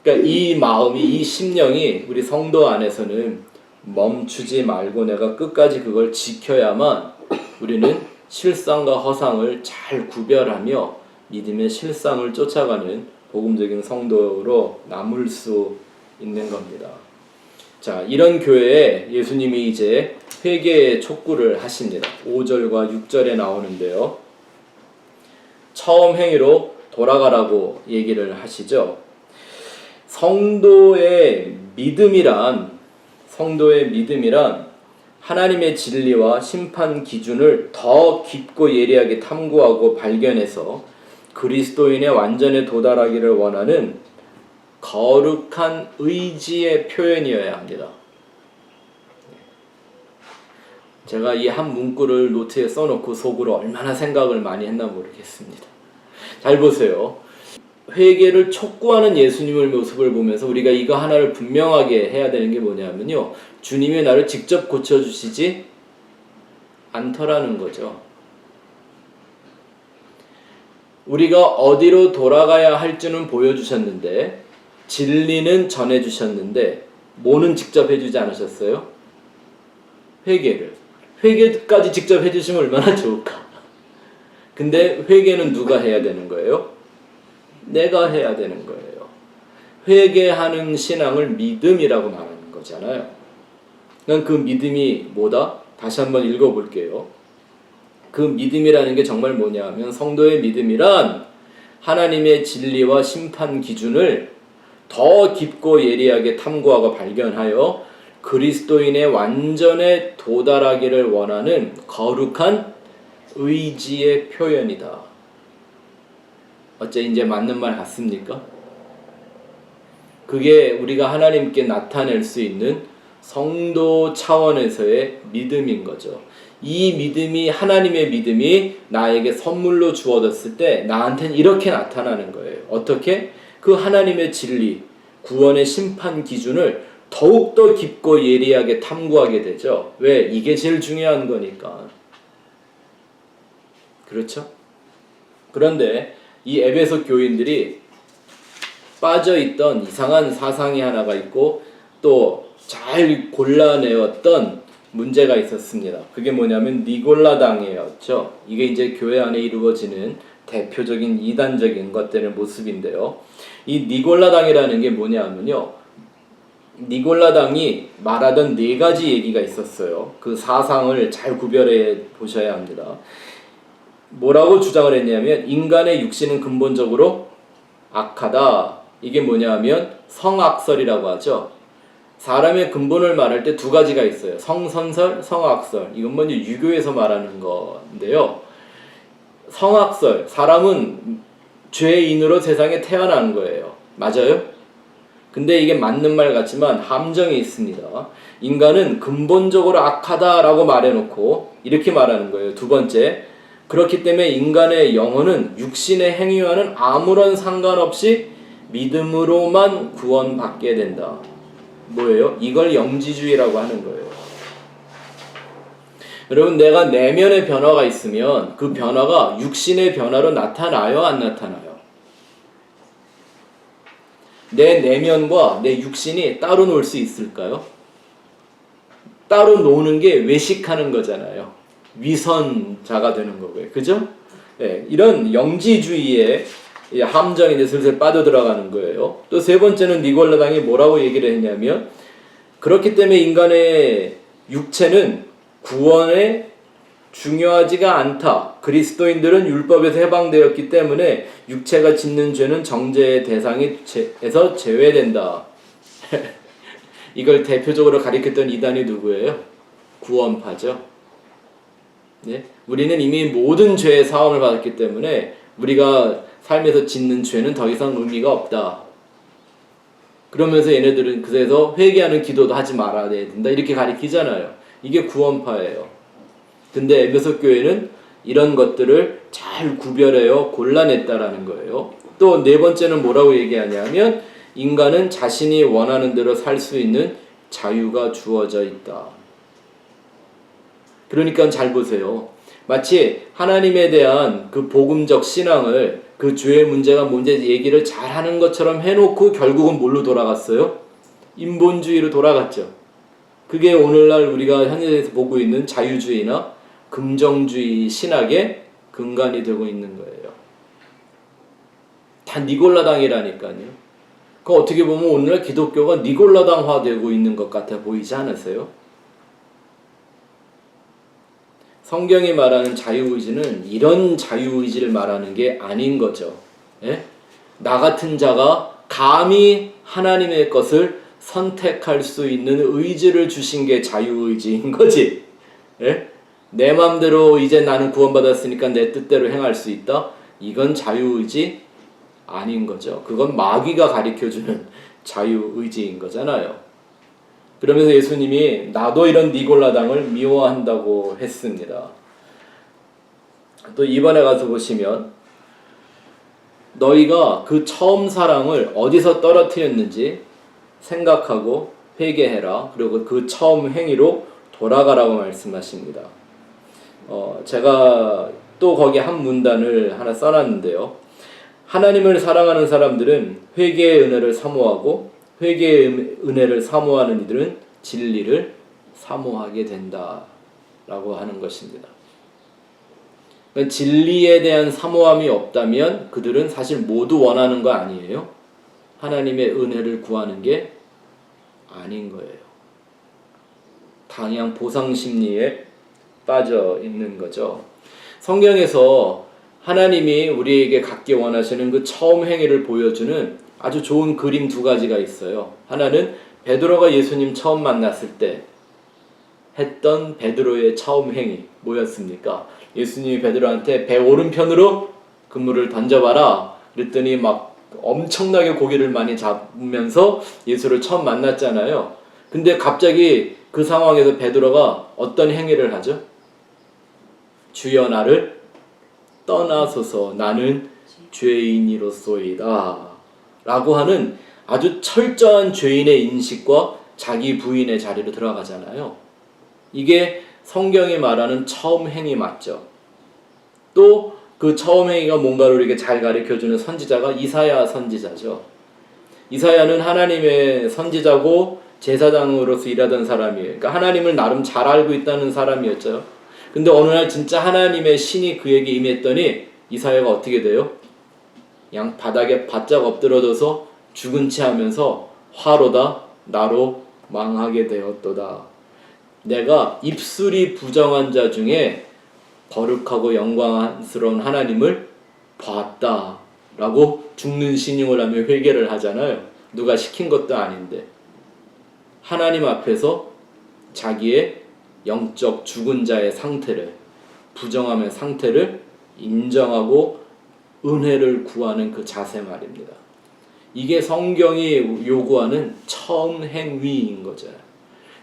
그러니까 이 마음이, 이 심령이 우리 성도 안에서는 멈추지 말고 내가 끝까지 그걸 지켜야만 우리는 실상과 허상을 잘 구별하며 믿음의 실상을 쫓아가는 복음적인 성도로 남을 수 있는 겁니다. 자, 이런 교회에 예수님이 이제 회개의 촉구를 하십니다. 5절과 6절에 나오는데요. 처음 행위로 돌아가라고 얘기를 하시죠. 성도의 믿음이란 하나님의 진리와 심판 기준을 더 깊고 예리하게 탐구하고 발견해서 그리스도인의 완전에 도달하기를 원하는 거룩한 의지의 표현이어야 합니다. 제가 이 한 문구를 노트에 써놓고 속으로 얼마나 생각을 많이 했나 모르겠습니다. 잘 보세요. 회개를 촉구하는 예수님의 모습을 보면서 우리가 이거 하나를 분명하게 해야 되는 게 뭐냐면요, 주님이 나를 직접 고쳐주시지 않더라는 거죠. 우리가 어디로 돌아가야 할지는 보여주셨는데, 진리는 전해주셨는데, 뭐는 직접 해주지 않으셨어요? 회개까지 직접 해주시면 얼마나 좋을까. 근데 회개는 누가 해야 되는 거예요? 내가 해야 되는 거예요. 회개하는 신앙을 믿음이라고 말하는 거잖아요. 그 믿음이 뭐다? 다시 한번 읽어볼게요. 그 믿음이라는 게 정말 뭐냐 하면, 성도의 믿음이란 하나님의 진리와 심판 기준을 더 깊고 예리하게 탐구하고 발견하여 그리스도인의 완전에 도달하기를 원하는 거룩한 의지의 표현이다. 어째 이제 맞는 말 같습니까? 그게 우리가 하나님께 나타낼 수 있는 성도 차원에서의 믿음인 거죠. 이 믿음이, 하나님의 믿음이 나에게 선물로 주어졌을 때 나한테는 이렇게 나타나는 거예요. 어떻게? 그 하나님의 진리, 구원의 심판 기준을 더욱더 깊고 예리하게 탐구하게 되죠. 왜? 이게 제일 중요한 거니까. 그렇죠? 그런데 이 에베소 교인들이 빠져있던 이상한 사상이 하나가 있고 또 잘 골라내었던 문제가 있었습니다. 그게 뭐냐면 니골라당이었죠. 이게 이제 교회 안에 이루어지는 대표적인 이단적인 것들의 모습인데요. 이 니골라당이라는 게 뭐냐면요, 니골라당이 말하던 네 가지 얘기가 있었어요. 그 사상을 잘 구별해 보셔야 합니다. 뭐라고 주장을 했냐면, 인간의 육신은 근본적으로 악하다. 이게 뭐냐면 성악설이라고 하죠. 사람의 근본을 말할 때 두 가지가 있어요. 성선설, 성악설. 이건 먼저 유교에서 말하는 건데요. 성악설, 사람은 죄인으로 세상에 태어난 거예요. 맞아요? 근데 이게 맞는 말 같지만 함정이 있습니다. 인간은 근본적으로 악하다라고 말해놓고 이렇게 말하는 거예요. 두 번째, 그렇기 때문에 인간의 영혼은 육신의 행위와는 아무런 상관없이 믿음으로만 구원받게 된다. 뭐예요? 이걸 영지주의라고 하는 거예요. 여러분, 내가 내면의 변화가 있으면 그 변화가 육신의 변화로 나타나요? 안 나타나요? 내 내면과 내 육신이 따로 놀 수 있을까요? 따로 노는 게 외식하는 거잖아요. 위선자가 되는 거고요. 그죠? 네, 이런 영지주의의 함정에 이제 슬슬 빠져들어가는 거예요. 또 세 번째는 니골라당이 뭐라고 얘기를 했냐면, 그렇기 때문에 인간의 육체는 구원에 중요하지가 않다. 그리스도인들은 율법에서 해방되었기 때문에 육체가 짓는 죄는 정죄의 대상에서 제외된다. 이걸 대표적으로 가리켰던 이단이 누구예요? 구원파죠. 네? 우리는 이미 모든 죄의 사함을 받았기 때문에 우리가 삶에서 짓는 죄는 더 이상 의미가 없다. 그러면서 얘네들은 그래서 회개하는 기도도 하지 말아야 된다. 이렇게 가리키잖아요. 이게 구원파예요. 근데 에베소 교회는 이런 것들을 잘 구별해요. 골라냈다라는 거예요. 또 네 번째는 뭐라고 얘기하냐면 인간은 자신이 원하는 대로 살 수 있는 자유가 주어져 있다. 그러니까 잘 보세요. 마치 하나님에 대한 그 복음적 신앙을 그 죄의 문제가 뭔지 얘기를 잘 하는 것처럼 해놓고 결국은 뭘로 돌아갔어요? 인본주의로 돌아갔죠. 그게 오늘날 우리가 현대에서 보고 있는 자유주의나 긍정주의 신학의 근간이 되고 있는 거예요. 다 니골라당이라니까요. 그 어떻게 보면 오늘날 기독교가 니골라당화되고 있는 것 같아 보이지 않으세요? 성경이 말하는 자유의지는 이런 자유의지를 말하는 게 아닌 거죠. 예? 나 같은 자가 감히 하나님의 것을 선택할 수 있는 의지를 주신 게 자유의지인 거지. 예? 내 맘대로 이제 나는 구원받았으니까 내 뜻대로 행할 수 있다? 이건 자유의지 아닌 거죠. 그건 마귀가 가르쳐주는 자유의지인 거잖아요. 그러면서 예수님이 나도 이런 니골라당을 미워한다고 했습니다. 또 이번에 가서 보시면 너희가 그 처음 사랑을 어디서 떨어뜨렸는지 생각하고 회개해라. 그리고 그 처음 행위로 돌아가라고 말씀하십니다. 제가 또 거기 한 문단을 하나 써놨는데요. 하나님을 사랑하는 사람들은 회개의 은혜를 사모하고 회개의 은혜를 사모하는 이들은 진리를 사모하게 된다라고 하는 것입니다. 그러니까 진리에 대한 사모함이 없다면 그들은 사실 모두 원하는 거 아니에요? 하나님의 은혜를 구하는 게 아닌 거예요. 그냥 보상 심리에 빠져 있는 거죠. 성경에서 하나님이 우리에게 갖기 원하시는 그 처음 행위를 보여주는 아주 좋은 그림 두 가지가 있어요. 하나는 베드로가 예수님 처음 만났을 때 했던 베드로의 처음 행위 뭐였습니까? 예수님이 베드로한테 배 오른편으로 그물을 던져봐라. 그랬더니 막 엄청나게 고기를 많이 잡으면서 예수를 처음 만났잖아요. 근데 갑자기 그 상황에서 베드로가 어떤 행위를 하죠? 주여 나를 떠나소서 나는 죄인이로소이다 라고 하는 아주 철저한 죄인의 인식과 자기 부인의 자리로 들어가잖아요. 이게 성경이 말하는 처음 행위 맞죠? 또 그 처음 행위가 뭔가를 우리에게 잘 가르쳐주는 선지자가 이사야 선지자죠. 이사야는 하나님의 선지자고 제사장으로서 일하던 사람이에요. 그러니까 하나님을 나름 잘 알고 있다는 사람이었죠. 근데 어느 날 진짜 하나님의 신이 그에게 임했더니 이사야가 어떻게 돼요? 그냥 바닥에 바짝 엎드러져서 죽은 채 하면서 화로다 나로 망하게 되었도다. 내가 입술이 부정한 자 중에 거룩하고 영광스러운 하나님을 봤다 라고 죽는 신용을 하며 회개를 하잖아요. 누가 시킨 것도 아닌데 하나님 앞에서 자기의 영적 죽은 자의 상태를 부정함의 상태를 인정하고 은혜를 구하는 그 자세 말입니다. 이게 성경이 요구하는 처음 행위인 거죠.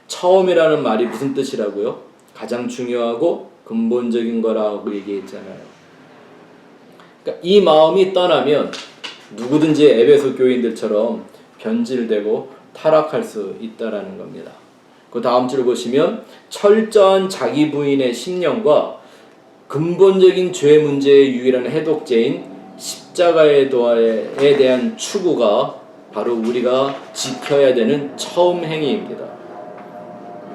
처음이라는 말이 무슨 뜻이라고요? 가장 중요하고 근본적인 거라고 얘기했잖아요. 그러니까 이 마음이 떠나면 누구든지 에베소 교인들처럼 변질되고 타락할 수 있다라는 겁니다. 그 다음 줄 보시면 철저한 자기 부인의 심령과 근본적인 죄 문제의 유일한 해독제인 십자가의 도에 대한 추구가 바로 우리가 지켜야 되는 처음 행위입니다.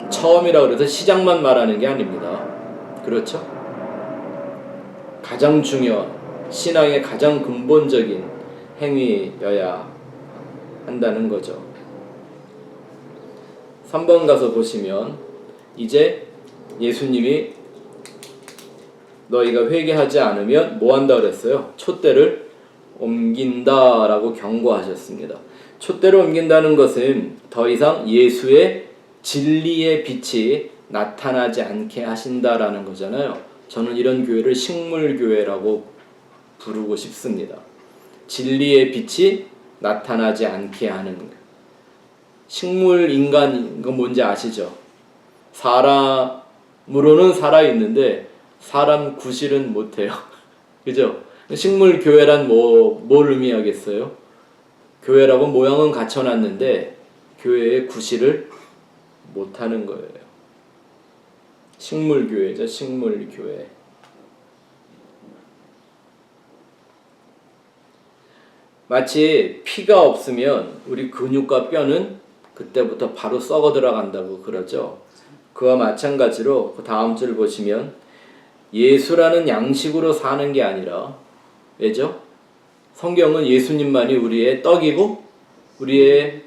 처음이라고 해서 시작만 말하는 게 아닙니다. 그렇죠? 가장 중요한 신앙의 가장 근본적인 행위여야 한다는 거죠. 3번 가서 보시면 이제 예수님이 너희가 회개하지 않으면 뭐 한다 그랬어요? 촛대를 옮긴다라고 경고하셨습니다. 촛대로 옮긴다는 것은 더 이상 예수의 진리의 빛이 나타나지 않게 하신다라는 거잖아요. 저는 이런 교회를 식물교회라고 부르고 싶습니다. 진리의 빛이 나타나지 않게 하는 거예요. 식물 인간인 건 뭔지 아시죠? 사람으로는 살아있는데 사람 구실은 못해요. 그죠? 식물 교회란 뭘 의미하겠어요? 교회라고 모양은 갖춰놨는데 교회의 구실을 못하는 거예요. 식물 교회죠. 식물 교회. 마치 피가 없으면 우리 근육과 뼈는 그때부터 바로 썩어 들어간다고 그러죠. 그와 마찬가지로 그 다음 줄 보시면 예수라는 양식으로 사는 게 아니라 왜죠? 성경은 예수님만이 우리의 떡이고 우리의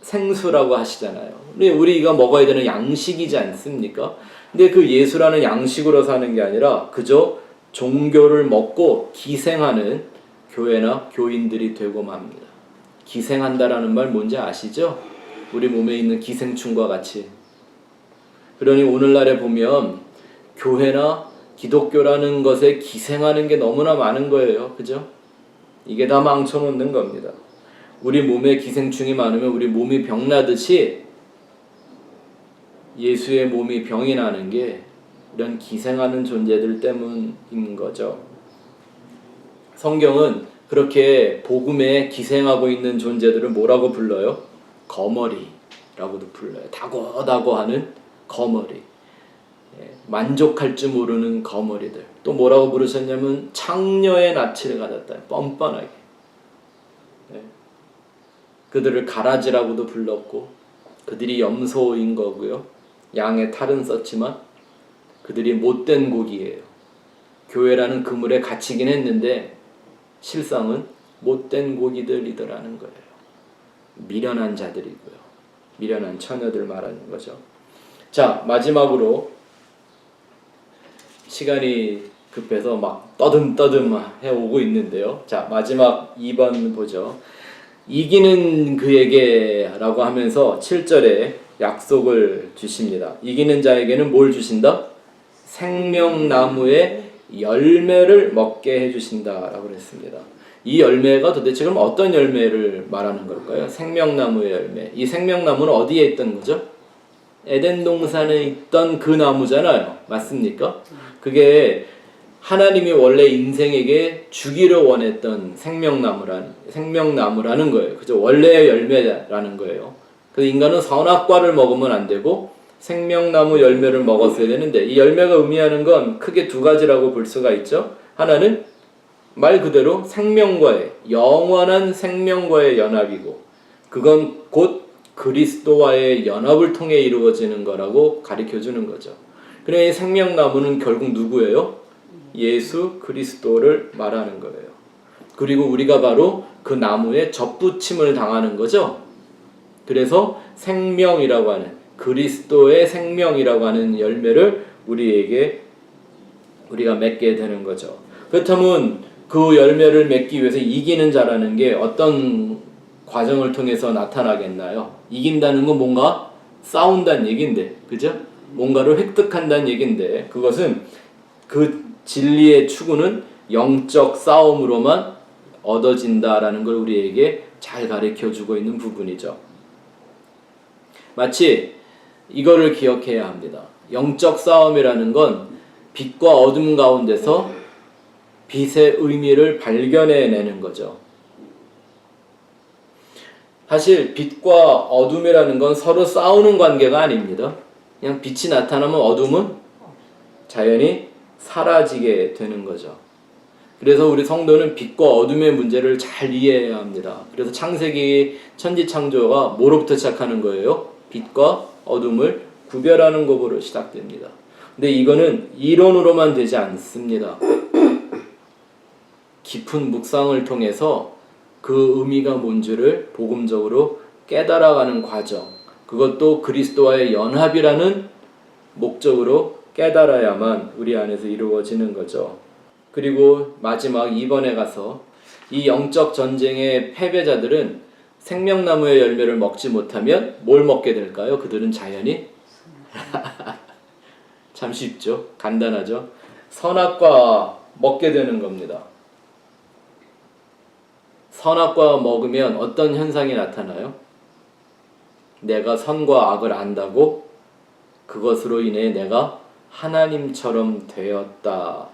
생수라고 하시잖아요. 우리가 먹어야 되는 양식이지 않습니까? 근데 그 예수라는 양식으로 사는 게 아니라 그저 종교를 먹고 기생하는 교회나 교인들이 되고 맙니다. 기생한다라는 말 뭔지 아시죠? 우리 몸에 있는 기생충과 같이. 그러니 오늘날에 보면 교회나 기독교라는 것에 기생하는 게 너무나 많은 거예요. 그죠? 이게 다 망쳐놓는 겁니다. 우리 몸에 기생충이 많으면 우리 몸이 병나듯이 예수의 몸이 병이 나는 게 이런 기생하는 존재들 때문인 거죠. 성경은 그렇게 복음에 기생하고 있는 존재들을 뭐라고 불러요? 거머리라고도 불러요. 다고다고 하는 거머리. 만족할 줄 모르는 거머리들. 또 뭐라고 부르셨냐면 창녀의 낯을 가졌다. 뻔뻔하게. 그들을 가라지라고도 불렀고 그들이 염소인 거고요. 양의 탈은 썼지만 그들이 못된 고기예요. 교회라는 그물에 갇히긴 했는데 실상은 못된 고기들이더라는 거예요. 미련한 자들이고요. 미련한 처녀들 말하는 거죠. 자, 마지막으로 시간이 급해서 막 떠듬떠듬 해오고 있는데요. 자, 마지막 2번 보죠. 이기는 그에게 라고 하면서 7절에 약속을 주십니다. 이기는 자에게는 뭘 주신다? 생명나무의 열매를 먹게 해주신다라고 그랬습니다. 이 열매가 도대체 그럼 어떤 열매를 말하는 걸까요? 생명나무의 열매. 이 생명나무는 어디에 있던 거죠? 에덴 동산에 있던 그 나무잖아요. 맞습니까? 그게 하나님이 원래 인생에게 주기를 원했던 생명나무라는 거예요. 그죠? 원래의 열매라는 거예요. 그래서 인간은 선악과를 먹으면 안 되고 생명나무 열매를 먹었어야 되는데 이 열매가 의미하는 건 크게 두 가지라고 볼 수가 있죠. 하나는 말 그대로 생명과의 영원한 생명과의 연합이고 그건 곧 그리스도와의 연합을 통해 이루어지는 거라고 가르쳐주는 거죠. 그러니 이 생명나무는 결국 누구예요? 예수 그리스도를 말하는 거예요. 그리고 우리가 바로 그 나무에 접붙임을 당하는 거죠. 그래서 생명이라고 하는 그리스도의 생명이라고 하는 열매를 우리가 맺게 되는 거죠. 그렇다면 그 열매를 맺기 위해서 이기는 자라는 게 어떤 과정을 통해서 나타나겠나요? 이긴다는 건 뭔가 싸운다는 얘긴데, 그죠? 뭔가를 획득한다는 얘긴데 그것은 그 진리의 추구는 영적 싸움으로만 얻어진다라는 걸 우리에게 잘 가르쳐주고 있는 부분이죠. 마치 이거를 기억해야 합니다. 영적 싸움이라는 건 빛과 어둠 가운데서 빛의 의미를 발견해내는 거죠. 사실 빛과 어둠이라는 건 서로 싸우는 관계가 아닙니다. 그냥 빛이 나타나면 어둠은 자연히 사라지게 되는 거죠. 그래서 우리 성도는 빛과 어둠의 문제를 잘 이해해야 합니다. 그래서 창세기 천지창조가 뭐로부터 시작하는 거예요? 빛과 어둠을 구별하는 것으로 시작됩니다. 근데 이거는 이론으로만 되지 않습니다. 깊은 묵상을 통해서 그 의미가 뭔지를 복음적으로 깨달아가는 과정, 그것도 그리스도와의 연합이라는 목적으로 깨달아야만 우리 안에서 이루어지는 거죠. 그리고 마지막 2번에 가서 이 영적 전쟁의 패배자들은 생명나무의 열매를 먹지 못하면 뭘 먹게 될까요? 그들은 자연히 참 쉽죠. 간단하죠. 선악과 먹게 되는 겁니다. 선악과 먹으면 어떤 현상이 나타나요? 내가 선과 악을 안다고 그것으로 인해 내가 하나님처럼 되었다라는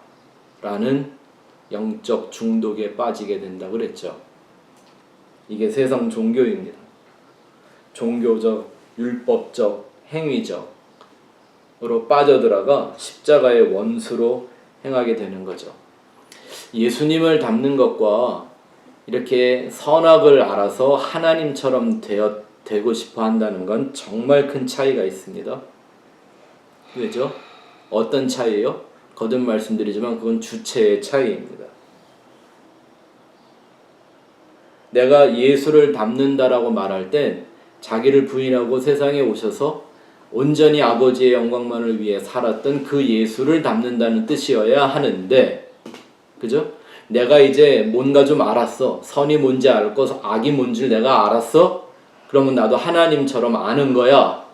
영적 중독에 빠지게 된다고 그랬죠. 이게 세상 종교입니다. 종교적, 율법적, 행위적으로 빠져들어가 십자가의 원수로 행하게 되는 거죠. 예수님을 닮는 것과 이렇게 선악을 알아서 하나님처럼 되고 싶어 한다는 건 정말 큰 차이가 있습니다. 왜죠? 어떤 차이예요? 거듭 말씀드리지만 그건 주체의 차이입니다. 내가 예수를 닮는다라고 말할 땐 자기를 부인하고 세상에 오셔서 온전히 아버지의 영광만을 위해 살았던 그 예수를 닮는다는 뜻이어야 하는데, 그죠? 내가 이제 뭔가 좀 알았어. 선이 뭔지 알고 악이 뭔지 내가 알았어. 그러면 나도 하나님처럼 아는 거야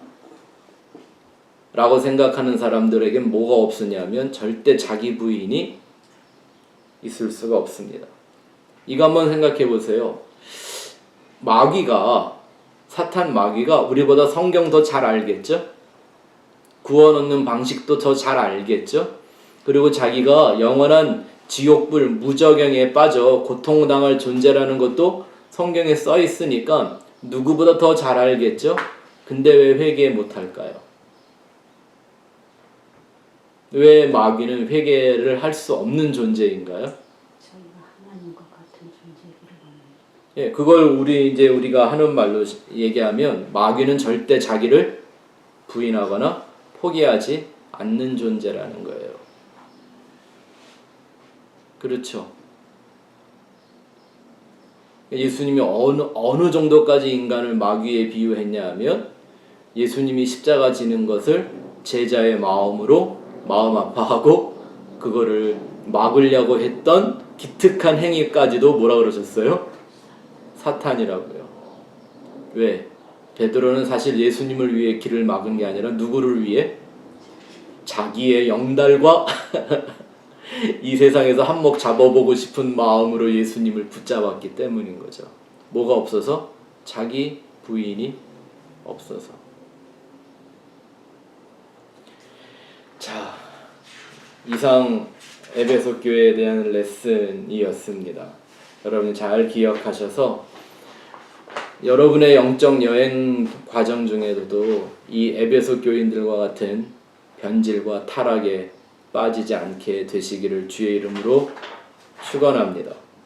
라고 생각하는 사람들에겐 뭐가 없으냐면 절대 자기 부인이 있을 수가 없습니다. 이거 한번 생각해 보세요. 사탄 마귀가 우리보다 성경 더 잘 알겠죠? 구원 얻는 방식도 더 잘 알겠죠? 그리고 자기가 영원한 지옥불 무저경에 빠져 고통당할 존재라는 것도 성경에 써 있으니까 누구보다 더 잘 알겠죠? 근데 왜 회개 못할까요? 왜 마귀는 회개를 할 수 없는 존재인가요? 저희가 하나님과 같은 존재이기를 원합니다. 예, 그걸 우리가 하는 말로 얘기하면 마귀는 절대 자기를 부인하거나 포기하지 않는 존재라는 거예요. 그렇죠. 예수님이 어느 정도까지 인간을 마귀에 비유했냐 면 예수님이 십자가 지는 것을 제자의 마음으로 마음 아파하고 그거를 막으려고 했던 기특한 행위까지도 뭐라 그러셨어요? 사탄이라고요. 왜? 베드로는 사실 예수님을 위해 길을 막은 게 아니라 누구를 위해? 자기의 영달과 이 세상에서 한몫 잡아보고 싶은 마음으로 예수님을 붙잡았기 때문인 거죠. 뭐가 없어서? 자기 부인이 없어서. 자, 이상 에베소 교회에 대한 레슨이었습니다. 여러분 잘 기억하셔서 여러분의 영적 여행 과정 중에도 이 에베소 교인들과 같은 변질과 타락에 빠지지 않게 되시기를 주의 이름으로 축원합니다.